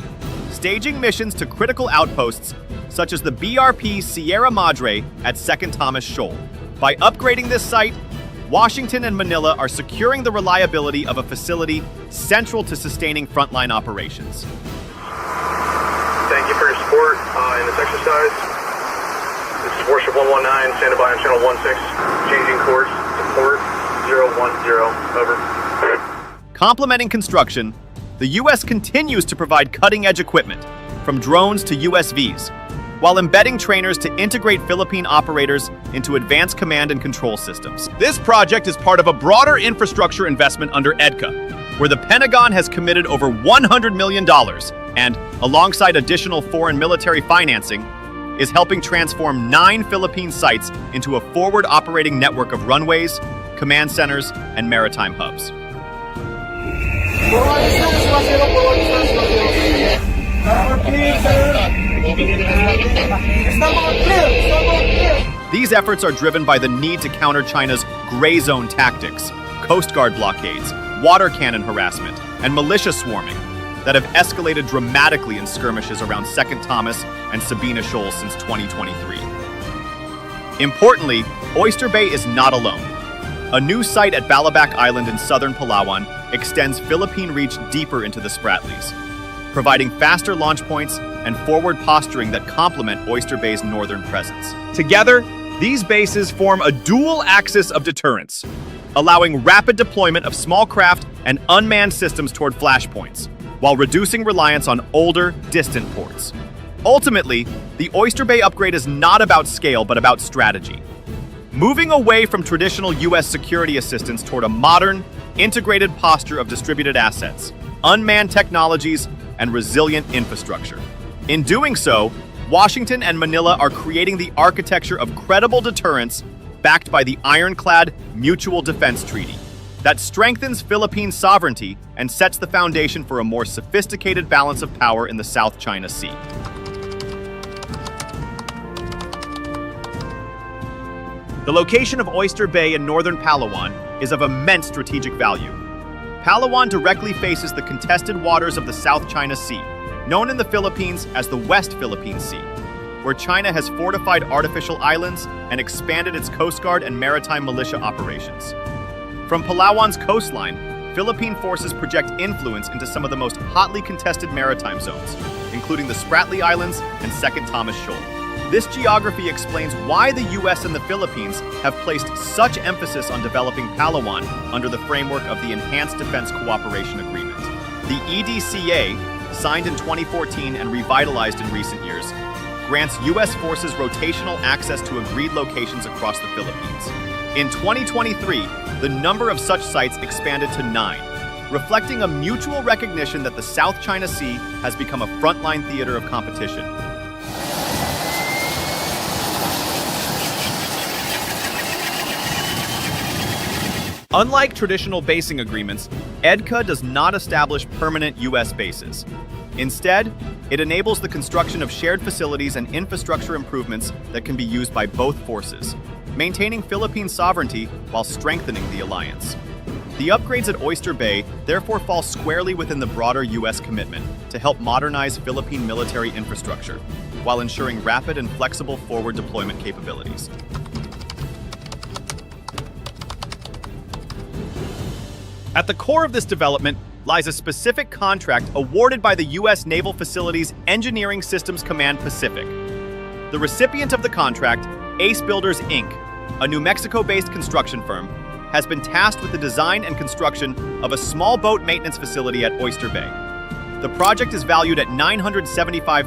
staging missions to critical outposts such as the BRP Sierra Madre at 2nd Thomas Shoal. By upgrading this site, Washington and Manila are securing the reliability of a facility central to sustaining frontline operations. Thank you for your support in this exercise. This is Warship 119, standing by on channel 16, changing course to port 010, over. Complementing construction, the U.S. continues to provide cutting-edge equipment, from drones to USVs, while embedding trainers to integrate Philippine operators into advanced command and control systems. This project is part of a broader infrastructure investment under EDCA, where the Pentagon has committed over $100 million and, alongside additional foreign military financing, is helping transform 9 Philippine sites into a forward operating network of runways, command centers, and maritime hubs. These efforts are driven by the need to counter China's gray zone tactics, Coast Guard blockades, water cannon harassment, and militia swarming that have escalated dramatically in skirmishes around 2nd Thomas and Sabina Shoal since 2023. Importantly, Oyster Bay is not alone. A new site at Balabac Island in southern Palawan extends Philippine reach deeper into the Spratlys, providing faster launch points and forward posturing that complement Oyster Bay's northern presence. Together, these bases form a dual axis of deterrence, allowing rapid deployment of small craft and unmanned systems toward flashpoints, while reducing reliance on older, distant ports. Ultimately, the Oyster Bay upgrade is not about scale, but about strategy. moving away from traditional U.S. security assistance toward a modern, integrated posture of distributed assets, unmanned technologies, and resilient infrastructure. In doing so, Washington and Manila are creating the architecture of credible deterrence backed by the ironclad Mutual Defense Treaty that strengthens Philippine sovereignty and sets the foundation for a more sophisticated balance of power in the South China Sea. The location of Oyster Bay in northern Palawan is of immense strategic value. Palawan directly faces the contested waters of the South China Sea, known in the Philippines as the West Philippine Sea, where China has fortified artificial islands and expanded its Coast Guard and maritime militia operations. From Palawan's coastline, Philippine forces project influence into some of the most hotly contested maritime zones, including the Spratly Islands and Second Thomas Shoal. This geography explains why the U.S. and the Philippines have placed such emphasis on developing Palawan under the framework of the Enhanced Defense Cooperation Agreement. The EDCA, signed in 2014 and revitalized in recent years, grants U.S. forces rotational access to agreed locations across the Philippines. In 2023, the number of such sites expanded to 9, reflecting a mutual recognition that the South China Sea has become a frontline theater of competition. Unlike traditional basing agreements, EDCA does not establish permanent U.S. bases. Instead, it enables the construction of shared facilities and infrastructure improvements that can be used by both forces, maintaining Philippine sovereignty while strengthening the alliance. The upgrades at Oyster Bay therefore fall squarely within the broader U.S. commitment to help modernize Philippine military infrastructure, while ensuring rapid and flexible forward deployment capabilities. At the core of this development lies a specific contract awarded by the U.S. Naval Facilities Engineering Systems Command Pacific. The recipient of the contract, Ace Builders, Inc., a New Mexico-based construction firm, has been tasked with the design and construction of a small boat maintenance facility at Oyster Bay. The project is valued at $975,000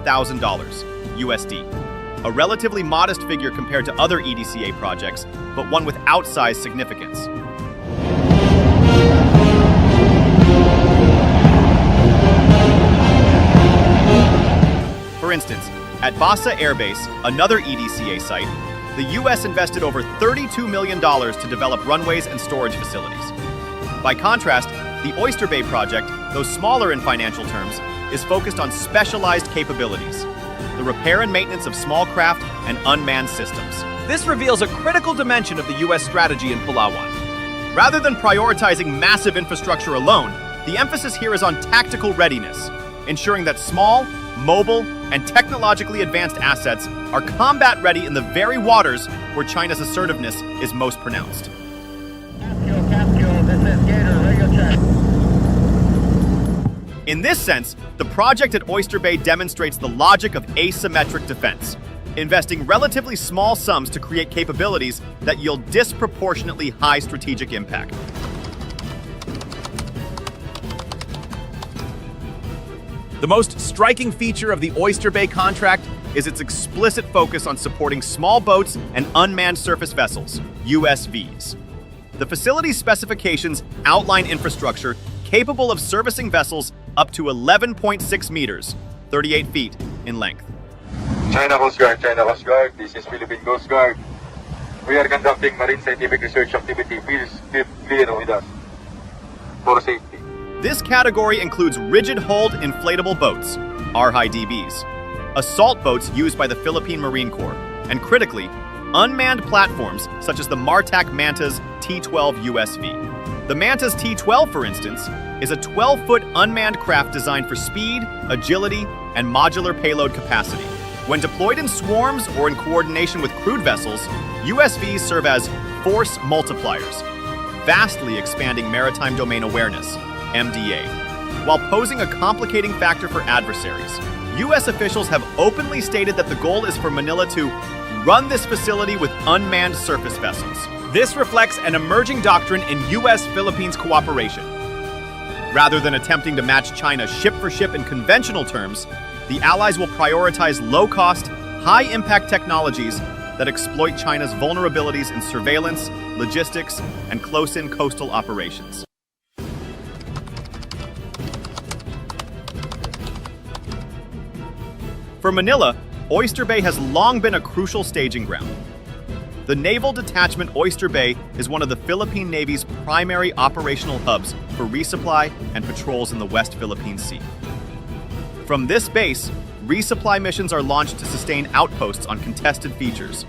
USD, a relatively modest figure compared to other EDCA projects, but one with outsized significance. For instance, at Basa Air Base, another EDCA site, the U.S. invested over $32 million to develop runways and storage facilities. By contrast, the Oyster Bay project, though smaller in financial terms, is focused on specialized capabilities, the repair and maintenance of small craft and unmanned systems. This reveals a critical dimension of the U.S. strategy in Palawan. Rather than prioritizing massive infrastructure alone, the emphasis here is on tactical readiness, ensuring that small, mobile, and technologically advanced assets are combat-ready in the very waters where China's assertiveness is most pronounced. In this sense, the project at Oyster Bay demonstrates the logic of asymmetric defense, investing relatively small sums to create capabilities that yield disproportionately high strategic impact. The most striking feature of the Oyster Bay contract is its explicit focus on supporting small boats and unmanned surface vessels, USVs. The facility's specifications outline infrastructure capable of servicing vessels up to 11.6 meters, 38 feet in length. China Coast Guard, this is Philippine Coast Guard. We are conducting marine scientific research activity. Please keep clear with us for safety. This category includes rigid-hulled inflatable boats, RHIDBs, assault boats used by the Philippine Marine Corps, and critically, unmanned platforms such as the Martac Mantas T-12 USV. The Mantas T-12, for instance, is a 12-foot unmanned craft designed for speed, agility, and modular payload capacity. When deployed in swarms or in coordination with crewed vessels, USVs serve as force multipliers, vastly expanding maritime domain awareness, MDA, while posing a complicating factor for adversaries. U.S. officials have openly stated that the goal is for Manila to run this facility with unmanned surface vessels. This reflects an emerging doctrine in U.S.-Philippines cooperation. Rather than attempting to match China ship-for-ship in conventional terms, the Allies will prioritize low-cost, high-impact technologies that exploit China's vulnerabilities in surveillance, logistics, and close-in coastal operations. For Manila, Oyster Bay has long been a crucial staging ground. The Naval Detachment Oyster Bay is one of the Philippine Navy's primary operational hubs for resupply and patrols in the West Philippine Sea. From this base, resupply missions are launched to sustain outposts on contested features,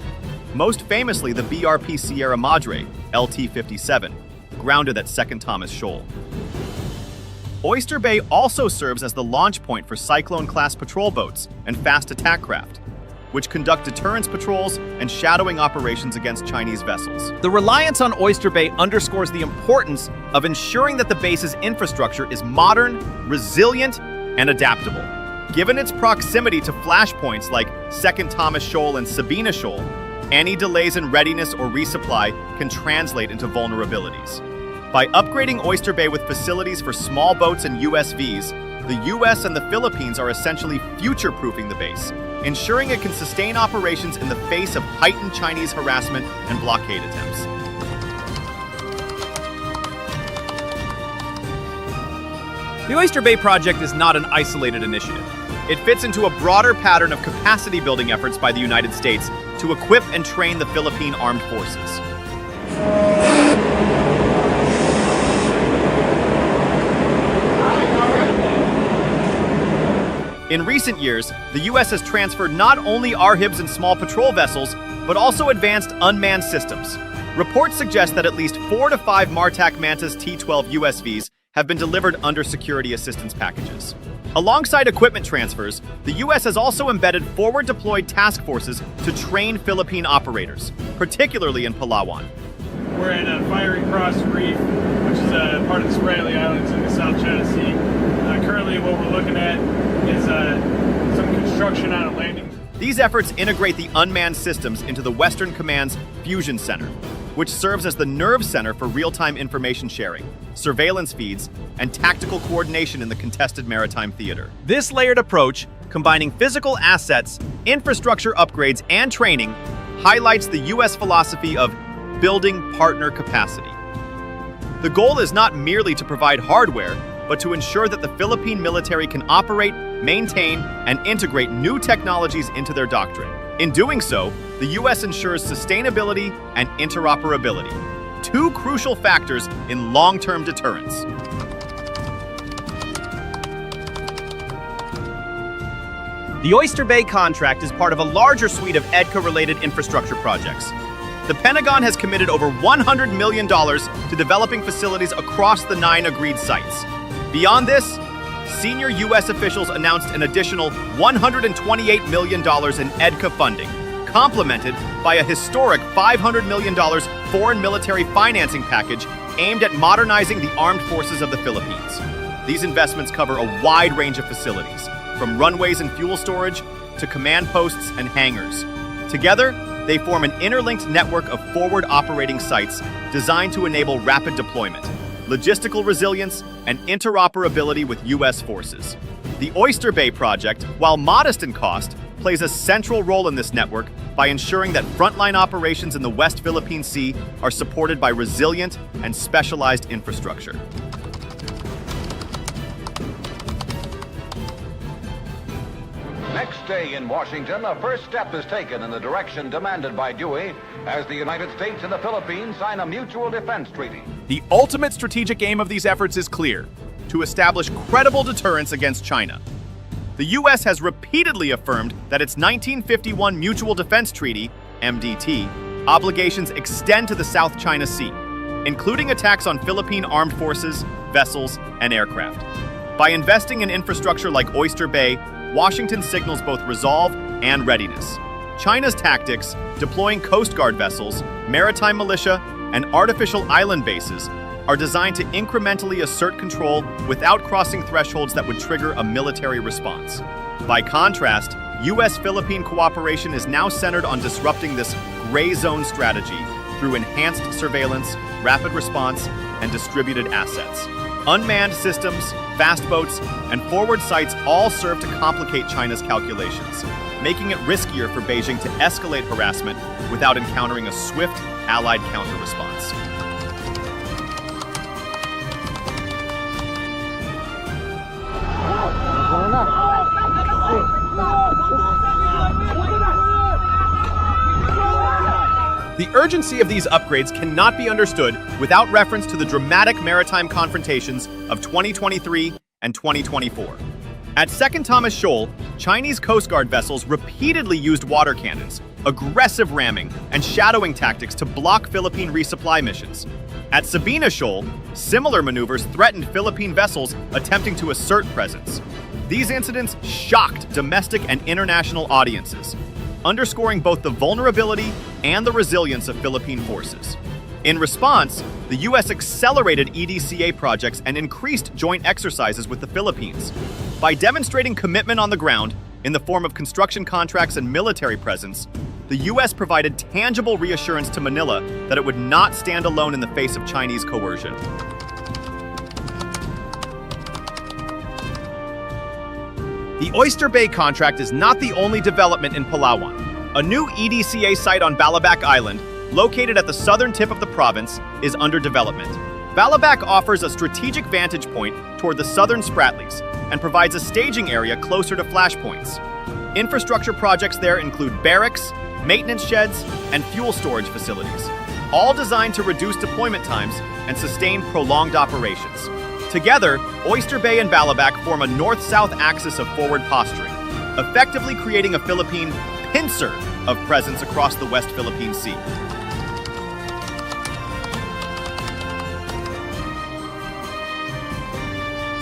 most famously the BRP Sierra Madre, LT-57, grounded at 2nd Thomas Shoal. Oyster Bay also serves as the launch point for Cyclone-class patrol boats and fast attack craft, which conduct deterrence patrols and shadowing operations against Chinese vessels. The reliance on Oyster Bay underscores the importance of ensuring that the base's infrastructure is modern, resilient, and adaptable. Given its proximity to flashpoints like 2nd Thomas Shoal and Sabina Shoal, any delays in readiness or resupply can translate into vulnerabilities. By upgrading Oyster Bay with facilities for small boats and USVs, the US and the Philippines are essentially future-proofing the base, ensuring it can sustain operations in the face of heightened Chinese harassment and blockade attempts. The Oyster Bay project is not an isolated initiative. It fits into a broader pattern of capacity-building efforts by the United States to equip and train the Philippine Armed Forces. In recent years, the U.S. has transferred not only RHIBs and small patrol vessels, but also advanced unmanned systems. Reports suggest that at least 4 to 5 Martac Mantis T-12 USVs have been delivered under security assistance packages. Alongside equipment transfers, the U.S. has also embedded forward-deployed task forces to train Philippine operators, particularly in Palawan. We're at Fiery Cross Reef, which is a part of the Spratly Islands in the South China Sea. Currently what we're looking at is some construction on a landing. These efforts integrate the unmanned systems into the Western Command's Fusion Center, which serves as the nerve center for real-time information sharing, surveillance feeds, and tactical coordination in the contested maritime theater. This layered approach, combining physical assets, infrastructure upgrades, and training, highlights the U.S. philosophy of building partner capacity. The goal is not merely to provide hardware, but to ensure that the Philippine military can operate, maintain, and integrate new technologies into their doctrine. In doing so, the U.S. ensures sustainability and interoperability, two crucial factors in long-term deterrence. The Oyster Bay contract is part of a larger suite of EDCA-related infrastructure projects. The Pentagon has committed over $100 million to developing facilities across the 9 agreed sites. Beyond this, senior U.S. officials announced an additional $128 million in EDCA funding, complemented by a historic $500 million foreign military financing package aimed at modernizing the armed forces of the Philippines. These investments cover a wide range of facilities, from runways and fuel storage to command posts and hangars. Together, they form an interlinked network of forward operating sites designed to enable rapid deployment, logistical resilience, and interoperability with U.S. forces. The Oyster Bay project, while modest in cost, plays a central role in this network by ensuring that frontline operations in the West Philippine Sea are supported by resilient and specialized infrastructure. Next day in Washington, a first step is taken in the direction demanded by Dewey as the United States and the Philippines sign a mutual defense treaty. The ultimate strategic aim of these efforts is clear: to establish credible deterrence against China. The U.S. has repeatedly affirmed that its 1951 Mutual Defense Treaty, MDT, obligations extend to the South China Sea, including attacks on Philippine armed forces, vessels, and aircraft. By investing in infrastructure like Oyster Bay, Washington signals both resolve and readiness. China's tactics, deploying Coast Guard vessels, maritime militia, and artificial island bases, are designed to incrementally assert control without crossing thresholds that would trigger a military response. By contrast, U.S.-Philippine cooperation is now centered on disrupting this gray zone strategy through enhanced surveillance, rapid response, and distributed assets. Unmanned systems, fast boats, and forward sites all serve to complicate China's calculations, making it riskier for Beijing to escalate harassment without encountering a swift Allied counter-response. The urgency of these upgrades cannot be understood without reference to the dramatic maritime confrontations of 2023 and 2024. At Second Thomas Shoal, Chinese Coast Guard vessels repeatedly used water cannons, aggressive ramming, and shadowing tactics to block Philippine resupply missions. At Sabina Shoal, similar maneuvers threatened Philippine vessels attempting to assert presence. These incidents shocked domestic and international audiences, underscoring both the vulnerability and the resilience of Philippine forces. In response, the U.S. accelerated EDCA projects and increased joint exercises with the Philippines. By demonstrating commitment on the ground in the form of construction contracts and military presence, the U.S. provided tangible reassurance to Manila that it would not stand alone in the face of Chinese coercion. The Oyster Bay contract is not the only development in Palawan. A new EDCA site on Balabac Island, located at the southern tip of the province, is under development. Balabac offers a strategic vantage point toward the southern Spratlys and provides a staging area closer to flashpoints. Infrastructure projects there include barracks, maintenance sheds, and fuel storage facilities, all designed to reduce deployment times and sustain prolonged operations. Together, Oyster Bay and Balabac form a north-south axis of forward posturing, effectively creating a Philippine pincer of presence across the West Philippine Sea.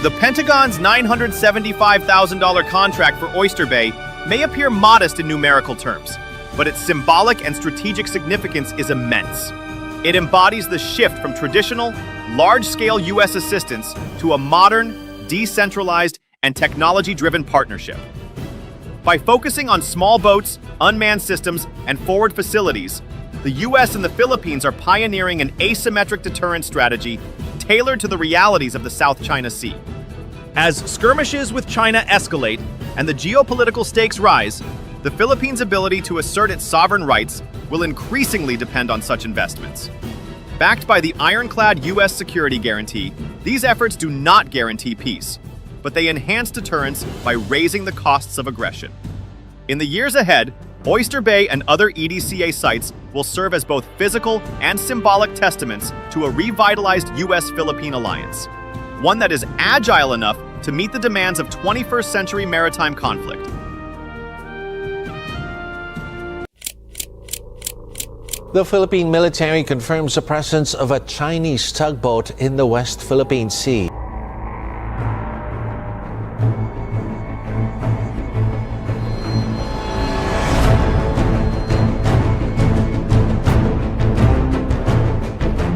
The Pentagon's $975,000 contract for Oyster Bay may appear modest in numerical terms, but its symbolic and strategic significance is immense. It embodies the shift from traditional, large-scale U.S. assistance to a modern, decentralized, and technology-driven partnership. By focusing on small boats, unmanned systems, and forward facilities, the U.S. and the Philippines are pioneering an asymmetric deterrence strategy tailored to the realities of the South China Sea. As skirmishes with China escalate and the geopolitical stakes rise, the Philippines' ability to assert its sovereign rights will increasingly depend on such investments. Backed by the ironclad U.S. security guarantee, these efforts do not guarantee peace, but they enhance deterrence by raising the costs of aggression. In the years ahead, Oyster Bay and other EDCA sites will serve as both physical and symbolic testaments to a revitalized U.S.-Philippine alliance, one that is agile enough to meet the demands of 21st century maritime conflict. The Philippine military confirms the presence of a Chinese tugboat in the West Philippine Sea.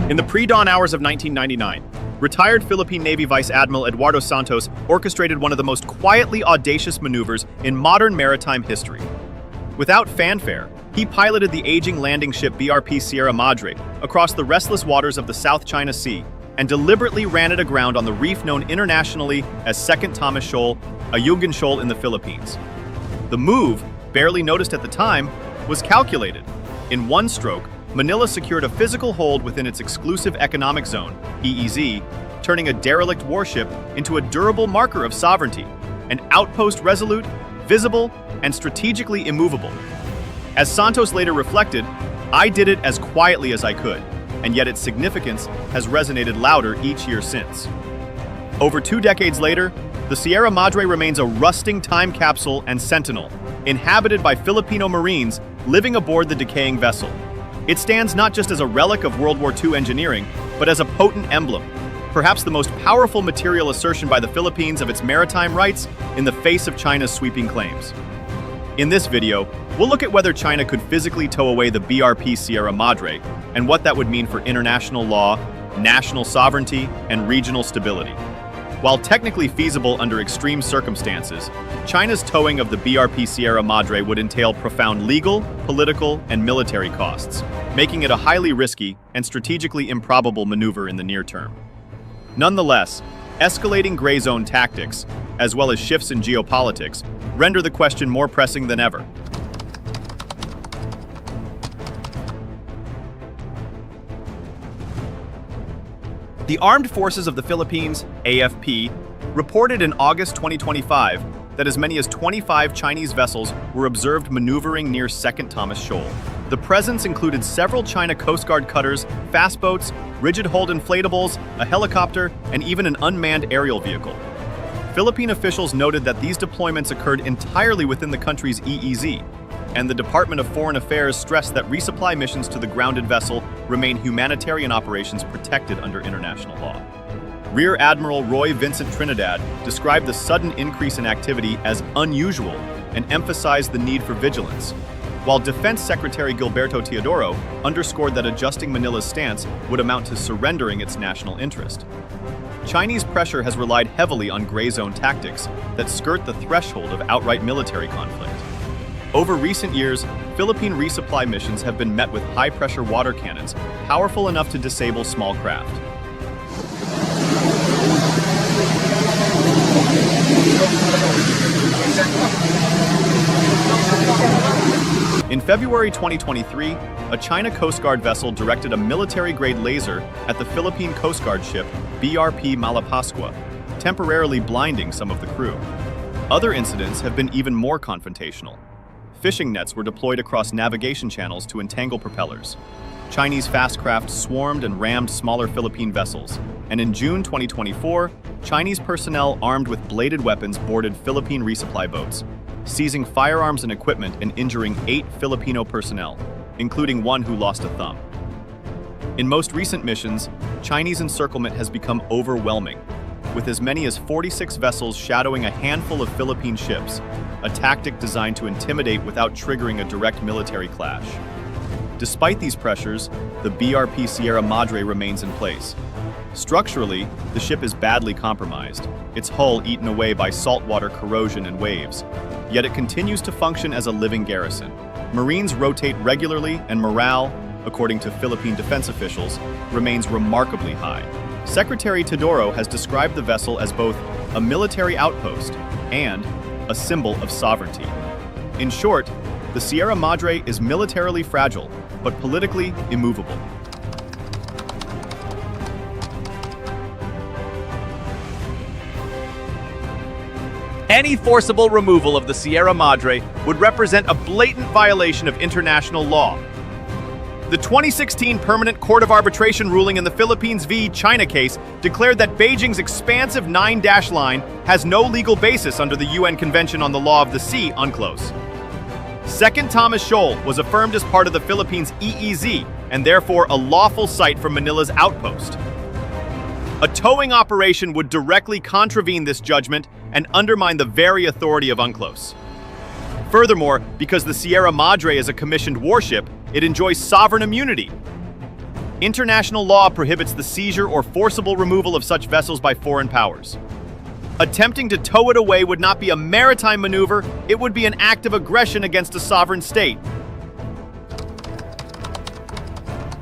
In the pre-dawn hours of 1999, retired Philippine Navy Vice Admiral Eduardo Santos orchestrated one of the most quietly audacious maneuvers in modern maritime history. Without fanfare, he piloted the aging landing ship BRP Sierra Madre across the restless waters of the South China Sea and deliberately ran it aground on the reef known internationally as Second Thomas Shoal, Ayungin Shoal in the Philippines. The move, barely noticed at the time, was calculated. In one stroke, Manila secured a physical hold within its exclusive economic zone, EEZ, turning a derelict warship into a durable marker of sovereignty, an outpost resolute, visible, and strategically immovable. As Santos later reflected, "I did it as quietly as I could, and yet its significance has resonated louder each year since." Over 2 decades later, the Sierra Madre remains a rusting time capsule and sentinel, inhabited by Filipino Marines living aboard the decaying vessel. It stands not just as a relic of World War II engineering, but as a potent emblem, perhaps the most powerful material assertion by the Philippines of its maritime rights in the face of China's sweeping claims. In this video, we'll look at whether China could physically tow away the BRP Sierra Madre and what that would mean for international law, national sovereignty, and regional stability. While technically feasible under extreme circumstances, China's towing of the BRP Sierra Madre would entail profound legal, political, and military costs, making it a highly risky and strategically improbable maneuver in the near term. Nonetheless, escalating gray zone tactics, as well as shifts in geopolitics, render the question more pressing than ever. The Armed Forces of the Philippines, AFP, reported in August 2025 that as many as 25 Chinese vessels were observed maneuvering near Second Thomas Shoal. The presence included several China Coast Guard cutters, fast boats, rigid-hulled inflatables, a helicopter, and even an unmanned aerial vehicle. Philippine officials noted that these deployments occurred entirely within the country's EEZ, and the Department of Foreign Affairs stressed that resupply missions to the grounded vessel remain humanitarian operations protected under international law. Rear Admiral Roy Vincent Trinidad described the sudden increase in activity as unusual and emphasized the need for vigilance, while Defense Secretary Gilberto Teodoro underscored that adjusting Manila's stance would amount to surrendering its national interest. Chinese pressure has relied heavily on gray zone tactics that skirt the threshold of outright military conflict. Over recent years, Philippine resupply missions have been met with high-pressure water cannons, powerful enough to disable small craft. In February 2023, a China Coast Guard vessel directed a military-grade laser at the Philippine Coast Guard ship BRP Malapascua, temporarily blinding some of the crew. Other incidents have been even more confrontational. Fishing nets were deployed across navigation channels to entangle propellers. Chinese fast craft swarmed and rammed smaller Philippine vessels, and in June 2024, Chinese personnel armed with bladed weapons boarded Philippine resupply boats, seizing firearms and equipment and injuring 8 Filipino personnel, including one who lost a thumb. In most recent missions, Chinese encirclement has become overwhelming, with as many as 46 vessels shadowing a handful of Philippine ships, a tactic designed to intimidate without triggering a direct military clash. Despite these pressures, the BRP Sierra Madre remains in place. Structurally, the ship is badly compromised, its hull eaten away by saltwater corrosion and waves, yet it continues to function as a living garrison. Marines rotate regularly and morale, according to Philippine defense officials, remains remarkably high. Secretary Teodoro has described the vessel as both a military outpost and a symbol of sovereignty. In short, the Sierra Madre is militarily fragile, but politically immovable. Any forcible removal of the Sierra Madre would represent a blatant violation of international law. The 2016 Permanent Court of Arbitration ruling in the Philippines v. China case declared that Beijing's expansive 9-dash line has no legal basis under the UN Convention on the Law of the Sea, UNCLOS. Second Thomas Shoal was affirmed as part of the Philippines' EEZ and therefore a lawful site for Manila's outpost. A towing operation would directly contravene this judgment and undermine the very authority of UNCLOS. Furthermore, because the Sierra Madre is a commissioned warship, it enjoys sovereign immunity. International law prohibits the seizure or forcible removal of such vessels by foreign powers. Attempting to tow it away would not be a maritime maneuver, it would be an act of aggression against a sovereign state.